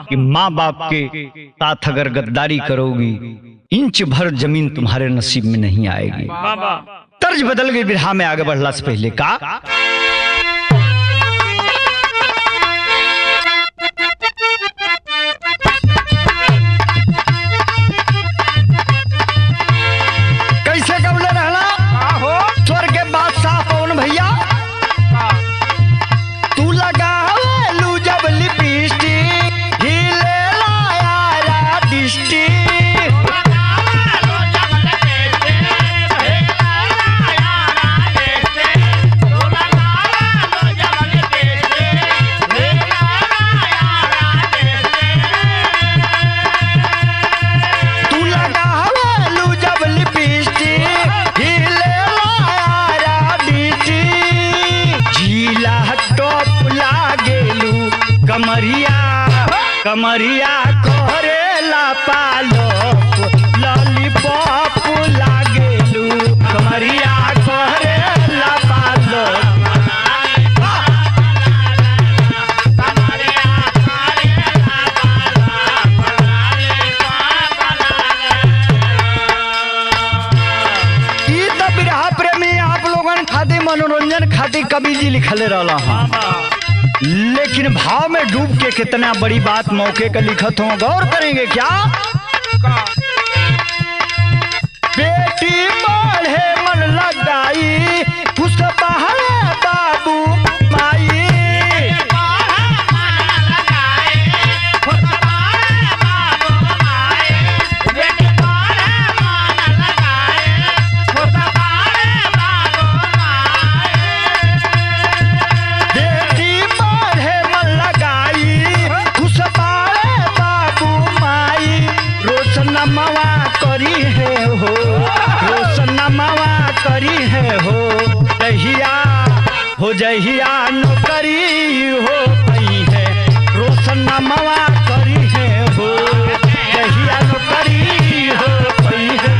कि माँ बाप के साथ अगर गद्दारी करोगी, इंच भर जमीन तुम्हारे नसीब में नहीं आएगी। तर्ज बदल गई बिरहा में आगे बढ़ला से पहले का कैसे कबले रहना स्वर्ग के बादशाह पवन भैया, तू लगा लू जब लिपस्टिक हिले लाया दिष्टि। कमरिया कोरेला पालो लॉलीपॉप लागेलू, कमरिया कोरेला पालो। ई तो बिरहा प्रेमी आप लोगन खातिर मनोरंजन खातिर कवि जी लिखले रहला हां, लेकिन भाव में डूब के कितना बड़ी बात मौके का लिखत हो, गौर करेंगे क्या? बेटी बढ़े मन लगाई उस बहाने बाबू माई, जहिया नौकरी हो गई है रोशन नमवा करी है हो, जहिया नौकरी हो गई है।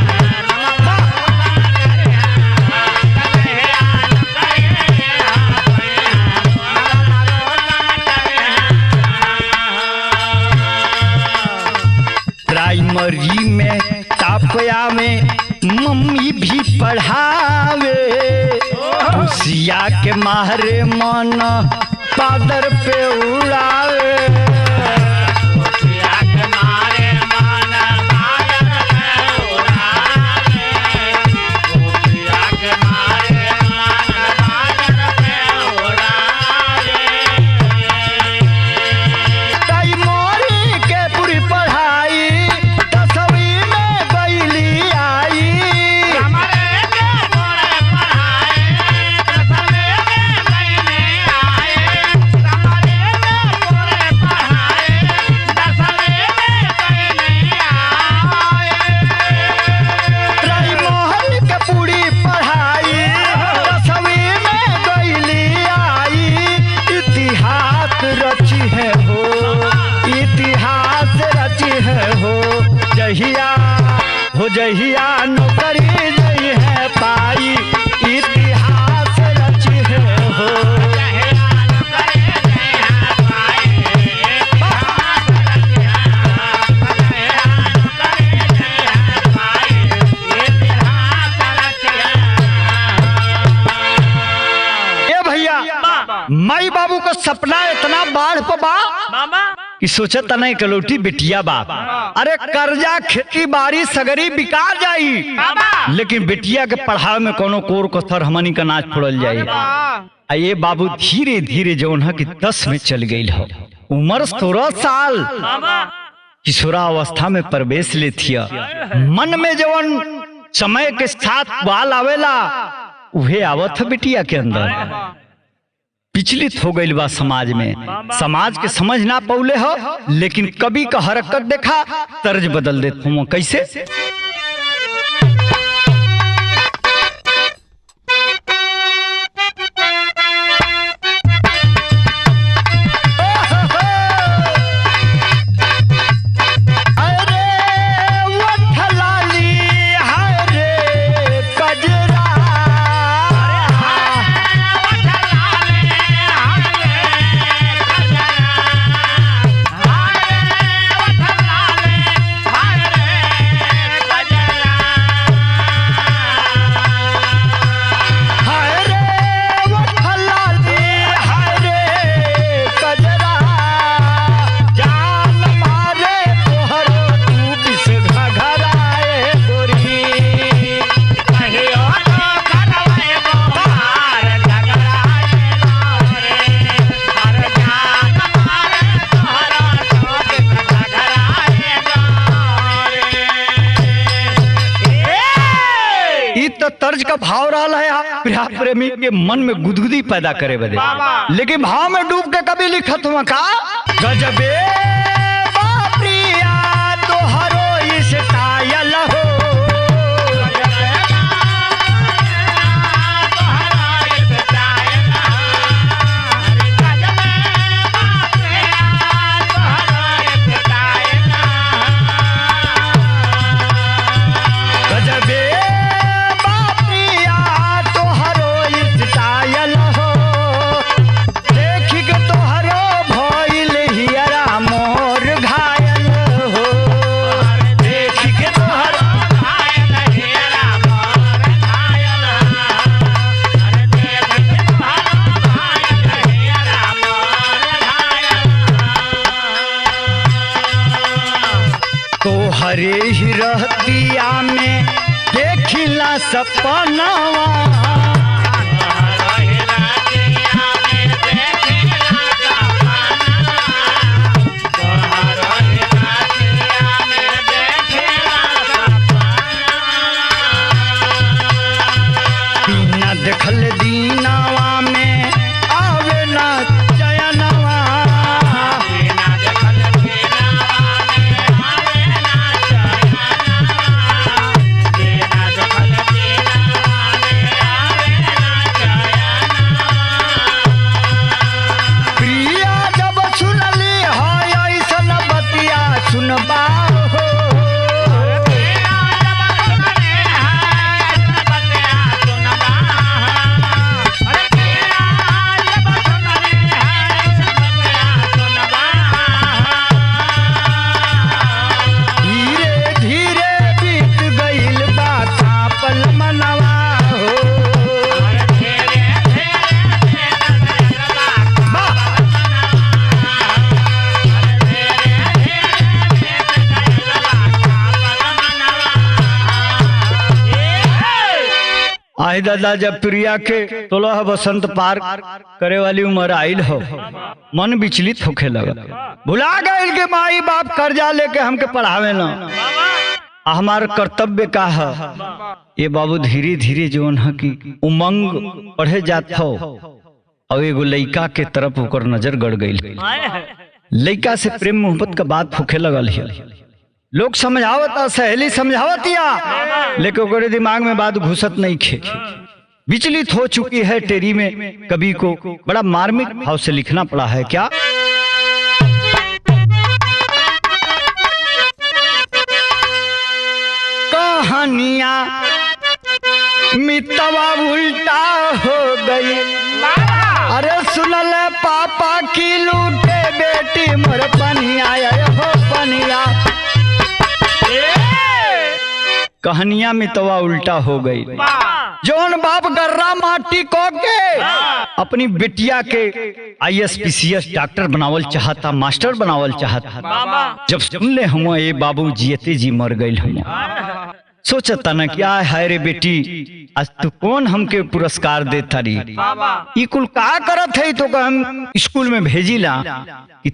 प्राइमरी में टापया में मम्मी भी पढ़ावे, खुशिया के मारे मन पादर पे उड़ावे, खुशिया के मारे मन पादर पे उड़ावे, खुशिया के मारे मन पादर पे उड़ावे। प्राइमरी के पूरी पढ़ाई 10वीं में बैली आई, जहिया नौकरी नहीं है पाई इतिहास रची है हो, ए भैया माई बाबू का सपना इतना बाढ़ पबा कि सोचत नहीं कलौटी बिटिया बाप, अरे कर्जा खेती बाड़ी सगरी बिका जाई, लेकिन बिटिया के पढ़ावे में कोनो कोर कसर हमनी का नाच फोड़ल जाई। ये बाबू धीरे धीरे जौन है कि 10 में चल गई हो, उम्र 16 साल किशोरावस्था में प्रवेश ले थिया, मन में जौन समय के साथ बाल आवेला उहे आवत है बिटिया के अंदर। विचलित हो गई बा समाज में, समाज के समझ ना पौले हो, लेकिन कवि का हरकत देखा तर्ज बदल देते हो। कैसे? तर्ज का भाव रहा है प्यार प्रेमी के मन में गुदगुदी पैदा करे बदे, लेकिन भाव में डूब के कभी लिखत हुआ का गजबे बाप्रिया तो हरो इस कायल हो, हरे ही रहतिया में देखिला सपनावा, बिना देखल दीनावा में आवे ना चयनवा, आई दादा जब प्रिया के 16 बसंत पार करे वाली उम्र आयल हो, मन विचलित होखे लगा, भुला गए के माई बाप कर्जा लेके हमके पढ़ावे ना, हमार कर्तव्य का है ये बाबू। धीरे धीरे जोन है कि उमंग बढ़े जात हो, और एगो लइका के तरफ ओकर नजर गड़ गई, लइका से प्रेम मोहब्बत का बात होखे लगल है, लोग समझावता, सहेली समझावतिया, लेकिन ओकरे दिमाग में बात घुसत नहीं खे, विचलित हो चुकी है टेरी में। कवि को बड़ा मार्मिक भाव से लिखना पड़ा है क्या? कहानियां मितवा उल्टा हो गई, अरे सुनल पापा की लूटे बेटी मोर पनिया हो पनिया, कहानियां में तवा उल्टा हो गई। जौन बाप गर्रा माटी को के अपनी बिटिया के ISPCS डॉक्टर बनावल चाहता, मास्टर बनावल चाहता, जब सुन ले हम ये बाबू जियते जी मर गई, हम सोचता ना क्या है रे बेटी, आज तू कौन हमके पुरस्कार देता री, ई कुल का करत है, तो हम स्कूल में भेजिला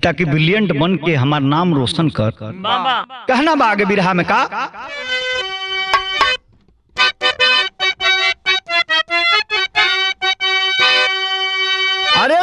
ताकि ब्रिलियंट बन के हमार नाम रोशन कर। कहना बा आगे बिरहा में का, अरे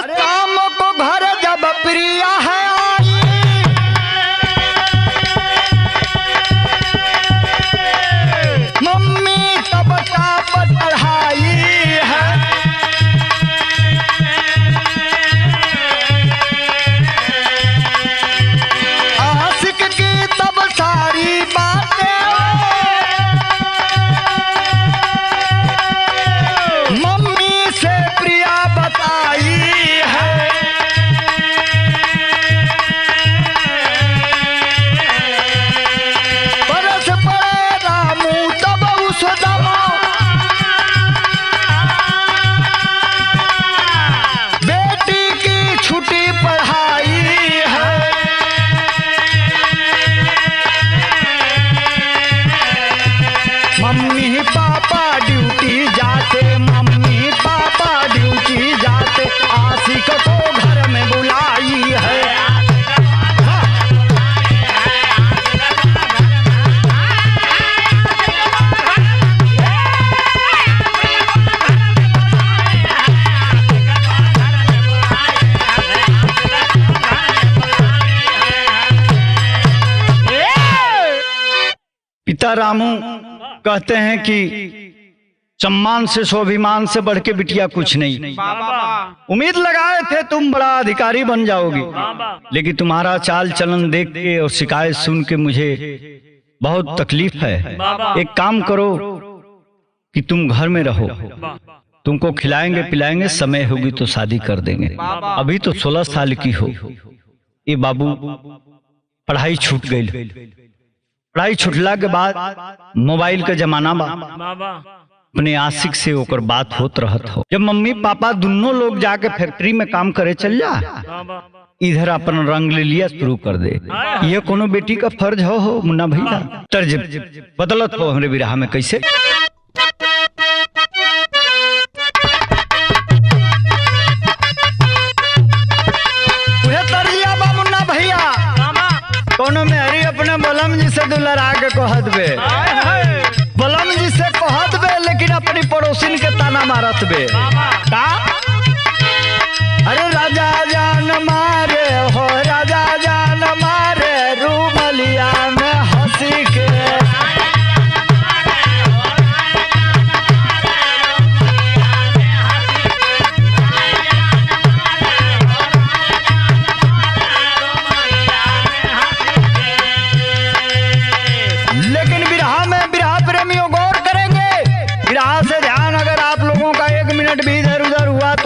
आशिक को घर में बुलाई है। पिता रामू कहते हैं कि सम्मान से स्वाभिमान से बढ़ के बिटिया कुछ नहीं। उम्मीद लगाए थे तुम बड़ा अधिकारी बन जाओगी, लेकिन तुम्हारा चाल चलन देख के और शिकायत सुन के मुझे बहुत तकलीफ है। एक काम करो कि तुम घर में रहो, तुमको खिलाएंगे पिलाएंगे, समय होगी तो शादी कर देंगे। अभी तो 16 साल की हो। ये बाबू पढ़ाई छूट गई, पढ़ाई छुटला के बाद मोबाइल का जमाना बा, अपने आशिक से होकर बात होत रहत हो। जब मम्मी पापा दोनों लोग जाके फैक्ट्री में काम करे चल जा, इधर अपन रंग ले लिया शुरू कर दे। ये कोनो बेटी का फर्ज हो मुन्ना भैया। तर्ज बदलत हो हमरे विराह में कैसे। कोनो में हरी अपने बलम जी से दुलरा के कहत बे, बलम जी से कहत बे, लेकिन अपनी पड़ोसिन के ताना मारत बे। का? अरे राजा जान मारे हो, राजा जान मारे रूमलिया में हंसी के।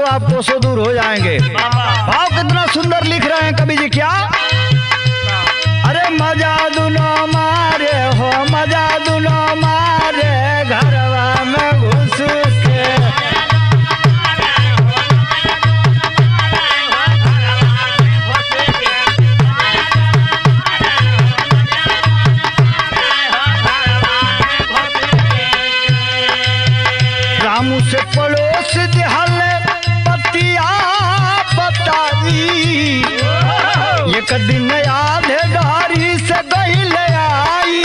आप 200 दूर हो जाएंगे। भाव कितना सुंदर लिख रहे हैं कवि जी। क्या? अरे मजा दुनो मारे हो, मजा दुनो मारे घरवा में घुस के। रामू से पड़ोस दिहल एक दिन आधे डारी से गईल आई।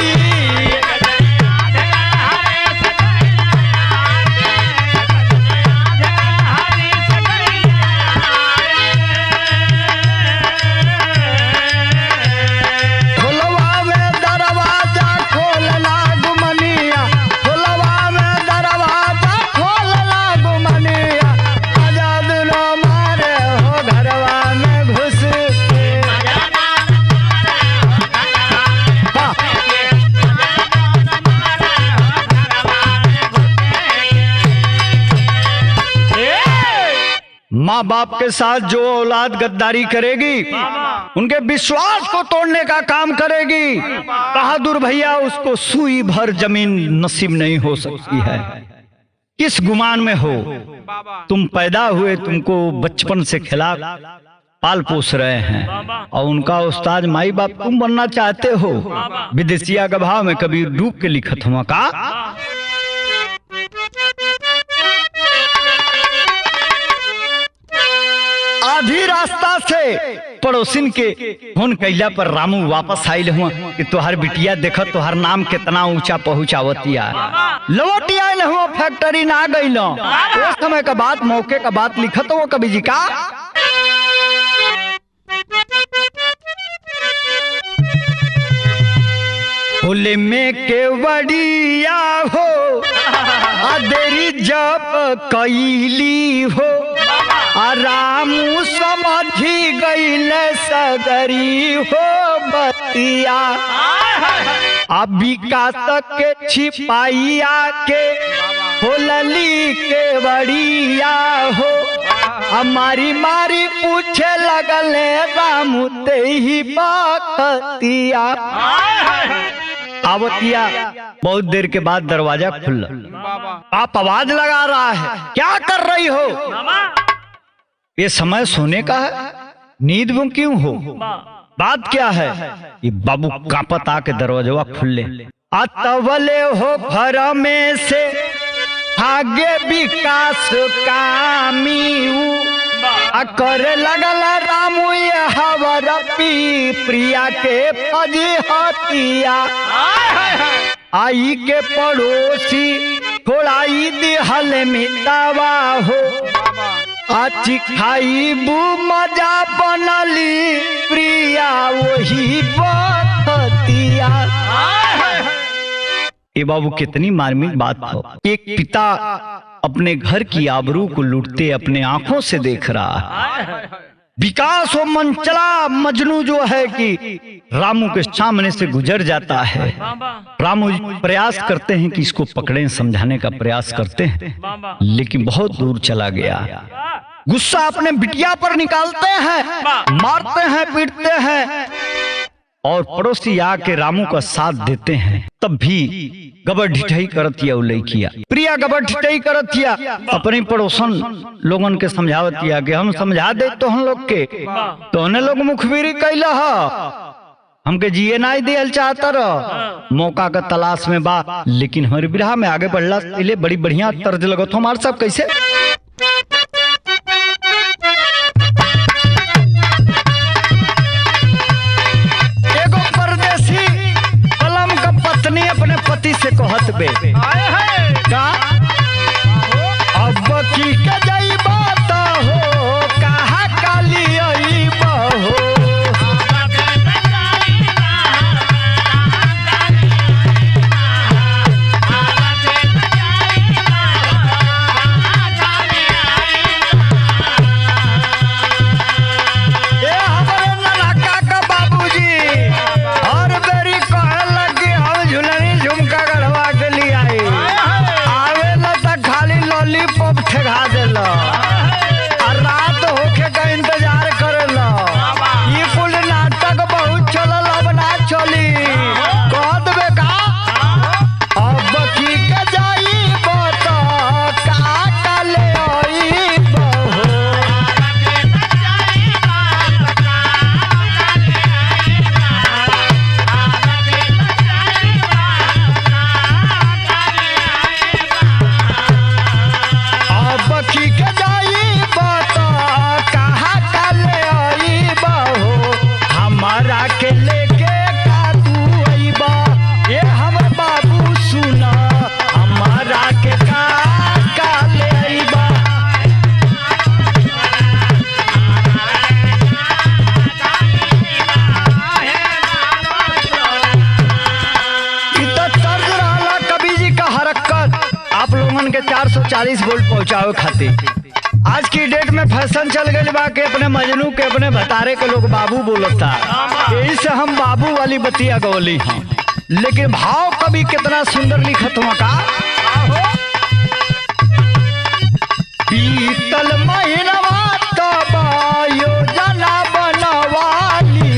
खोलवा में दरवाजा खोलना गुमनिया, खोलवा में दरवाजा खोलना गुमनिया, आजाद लो मारे हो घरवा में घुस। माँ बाप के साथ जो औलाद गद्दारी करेगी, उनके विश्वास को तोड़ने का काम करेगी, बहादुर भैया उसको सुई भर जमीन नसीब नहीं हो सकती है। किस गुमान में हो? तुम पैदा हुए, तुमको बचपन से खिला पाल पोस रहे हैं, और उनका उस्ताद माई बाप तुम बनना चाहते हो। विदेशिया का भाव में कभी डूब के लिखत हुआ का। आधी रास्ता से पड़ोसिन के फोन कैला पर रामू वापस आयल हुआ कि तोहर बिटिया देख तोहर नाम कितना ऊंचा पहुंचावतिया। लौट आयल हुआ, फैक्ट्री ना गईल। उस समय का बात, मौके का बात लिखत हो कवि जी का। होले में केवड़िया हो, अदेरी जब कैली हो, रामू समझी गईल सगरी हो बतिया। विकास के छिपाइया के होलली के बड़िया हो, हमारी मारी पूछे लगले रामू ते ही बतिया। आवतिया बहुत देर के बाद दरवाजा खुला। आप आवाज लगा रहा है, क्या कर रही हो? ये समय सोने का है, नींद में क्यों हो? बात क्या है? ये बाबू कांपत आके दरवाजा खुले। अतवले हो घर में से आगे विकास कामी, करे लगल रामू हवर पी प्रिया के फजहतिया आई के पड़ोसी थोड़ाई दिहल मितावा हो आची खाई बू मजा बनली प्रिया वही बतिया। ये बाबू कितनी मार्मिक बात हो। एक पिता अपने घर की आबरू को लूटते अपने आंखों से देख रहा है। विकास वो मंचला मजनू जो है कि रामू के सामने से गुजर जाता है। रामू प्रयास करते हैं कि इसको पकड़ें, समझाने का प्रयास करते हैं, लेकिन बहुत दूर चला गया। गुस्सा अपने बिटिया पर निकालते हैं, मारते हैं, पीटते हैं और पड़ोसी आके रामू का साथ देते हैं। तब भी गबर ढिठाई करतिया उलैकिया प्रिया गबर ढिठाई करतिया अपने पड़ोसन लोगन के समझावतिया कि हम समझा दे तो हम लोग के तो लोग मुखबिरी कैला हमके जिए ना दियल चाहता रह मौका का तलाश में बा। लेकिन हमारे बिरहा में आगे बढ़ला पहले बड़ी बढ़िया तर्ज लगत हो हमारे सब कैसे। एगो परदेसी कलम का पत्नी अपने पति से कहत बे का अब की के जाई बात हो कहा काली आई बहो रात होके का इंतजार करेला। ये कुल नाटक बहुत चलल अब ना चली कह देबे का अब की के जाई बता का ले आई बहो अब की के जाई बता कहाँ का ले आई बहो हमारा के लेके का तू अइबा ये हम बाबू सुना हमारा के का ले अइबा। इतना तर्ज रहला कवि जी का हरकत आप लोगन के 440 वोल्ट पहुंचावे खातिर। आज की डेट में फैशन चल गई बा के अपने मजनू के अपने भतारे के लोग बाबू बोलता, यही से हम बाबू वाली बतिया गौली हैं। लेकिन भाव कभी कितना सुंदर लिखत हुआ का बीतल महीनवा तब योजना बनवाली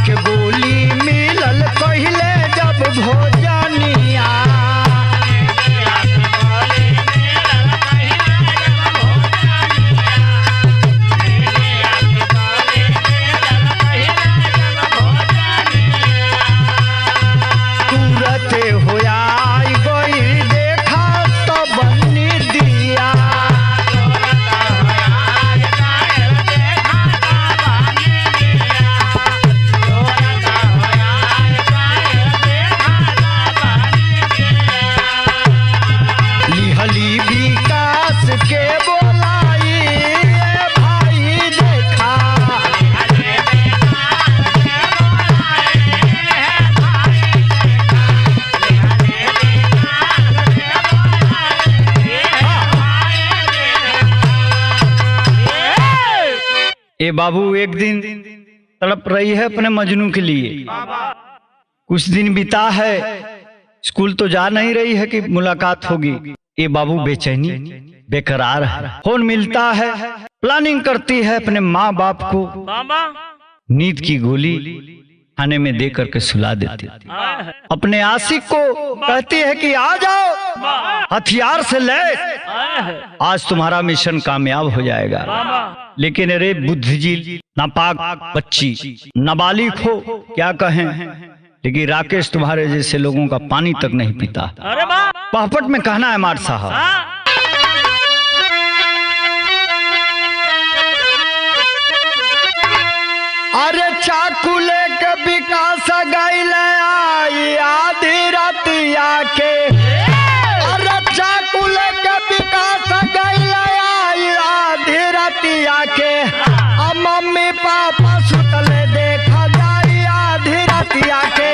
के गोली मिलल पहले जब भोजनिया तुरते होया गई देखा तो बनी दिया लिहली विकास के बोलाई भाई देखा ए बाबू एक दिन तड़प रही है अपने मजनू के लिए। कुछ दिन बीता है, स्कूल तो जा नहीं रही है कि मुलाकात होगी। ये बाबू बेचैनी बेकरार है। फोन मिलता है, प्लानिंग करती है अपने माँ बाप को नींद की गोली खाने में दे करके सुला देती। अपने आशिक को कहती है कि आ जाओ हथियार से लैस, आज तुम्हारा मिशन कामयाब हो जाएगा। लेकिन अरे बुद्धिजील नापाक बच्ची, नाबालिग हो, क्या कहें, लेकिन राकेश तुम्हारे जैसे लोगों का पानी तक नहीं पीता। पहपट में कहना है मार साहब। अरे चाकू लेके विकास गईल आई आधी रातिया के, अरे चाकू लेके विकास गईल आई आधी रातिया के, अब मम्मी पापा सुतले देखा जाई आधी रातिया के।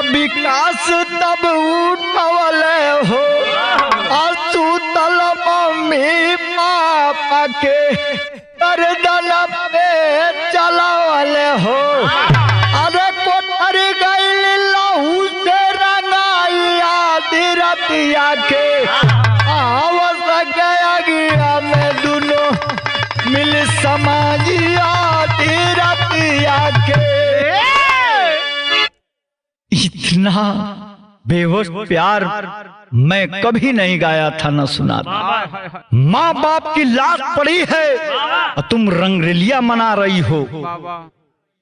विकास तब उठवले हो सुतल मम्मी पापा के गर्दन पे चलावले हो। अरे कोठर गईल लहू से रंगाई आधी रातिया के, आवस गया गया में दोनों मिल समाजी आधी रातिया के। इतना बेहोश प्यार मैं कभी नहीं गाया था, न सुना था। माँ बाप की लाश पड़ी है और तुम रंगरेलिया मना रही हो।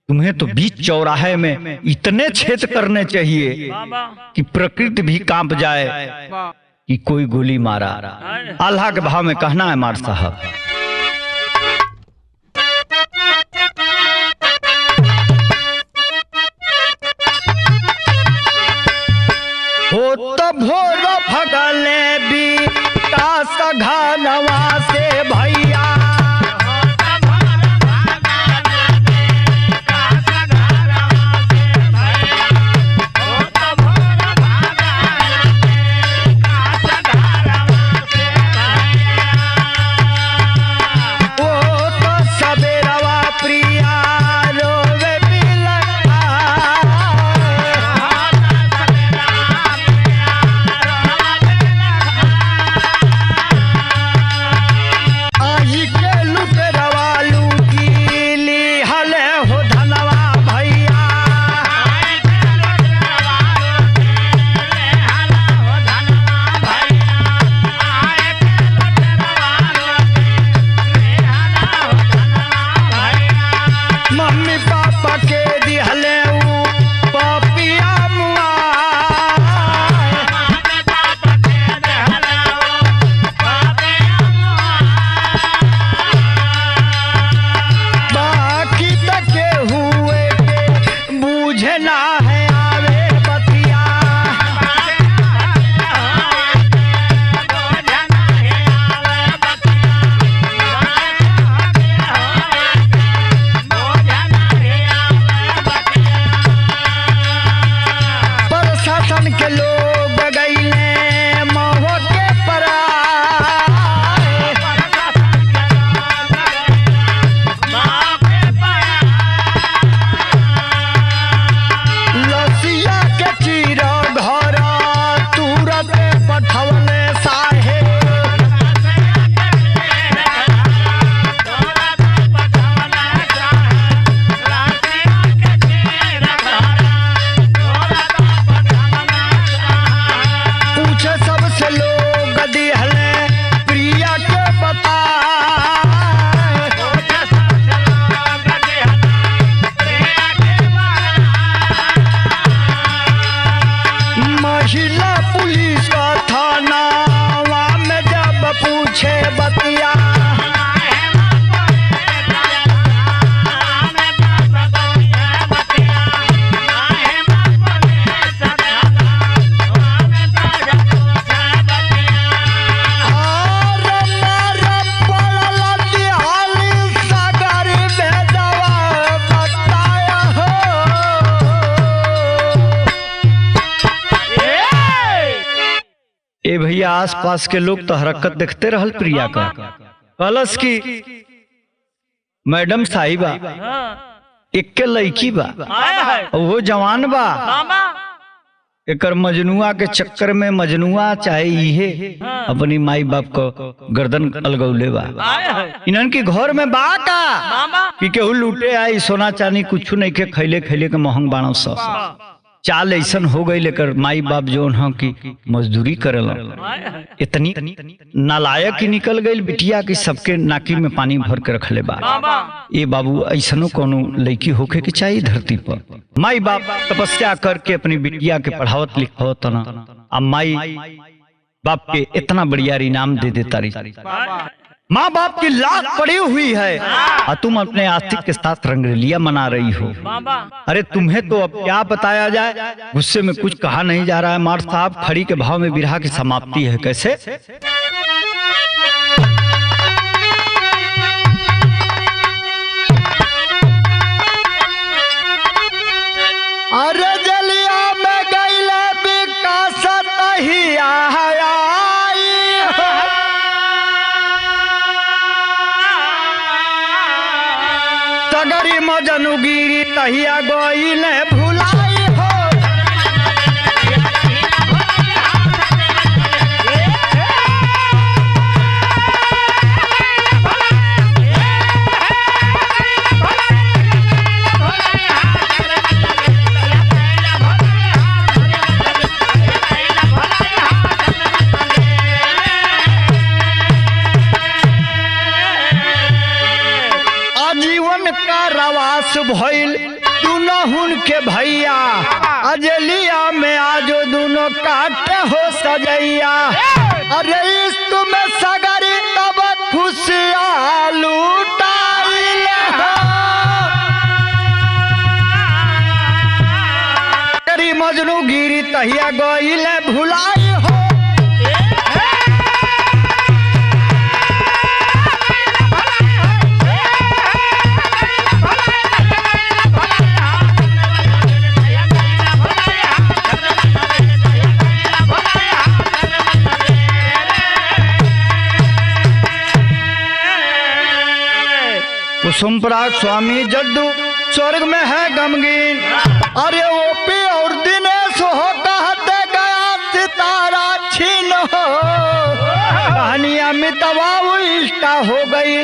तुम्हें तो बीच चौराहे में इतने छेद करने चाहिए कि प्रकृति भी कांप जाए कि कोई गोली मारा। आल्हा के भाव में कहना है मार साहब। हो तो भोर भगले भी कास घनवा से भैया, ए भैया आसपास के लोग तो हरकत देखते रहल प्रिया का। कलश की मैडम साहिबा एक के लड़की बा, वो जवान बा, एकर मजनुआ के चक्कर में मजनुआ चाहे इहे अपनी माई बाप को गर्दन अलगौले बा। इनन की घर में बा का कि केहू लूटे आई सोना चांदी कुछ नहीं के खैले खैले के महंग बाणो सब चाल ऐसन हो गई। लेकर माई बाप जो है कि मजदूरी करेला इतनी नालायक ही निकल गई बिटिया की सबके नाकी में पानी भर के रखले बा। ये बाबू ऐसनो कोनो लड़की होके के चाहिए धरती पर। माई बाप तपस्या करके अपनी बिटिया के पढ़ावत लिखावत ना, अब माई बाप के इतना बढ़िया इनाम दे देता रही। माँ बाप की लात पड़ी हुई है और तुम अपने आस्तिक के साथ रंगरेलिया मना रही हो। अरे तुम्हें तो अब क्या बताया जाए, गुस्से में कुछ कहा नहीं जा रहा है। मार साहब खड़ी के भाव में विरह की समाप्ति है कैसे? अरे जलिया में गईले विकासत ही आया तगरी मजनुगिरी तहिया गईले भुलाई हो। आजीवन का रवास भइल दुनहुन के भैया, अजलिया में आजो दोनों काटे हो सजैया। अरे इश्क में सगरी तब खुशियाँ लूटाइल तेरी मजनू गिरी तहिया गईले भुलाई हो। कुसुमपराग स्वामी जद्दू स्वर्ग में है गमगीन। अरे ओपी और दिनेश हो कहते गया सितारा छीन हो। कहानियां मितवा इष्टा हो गई।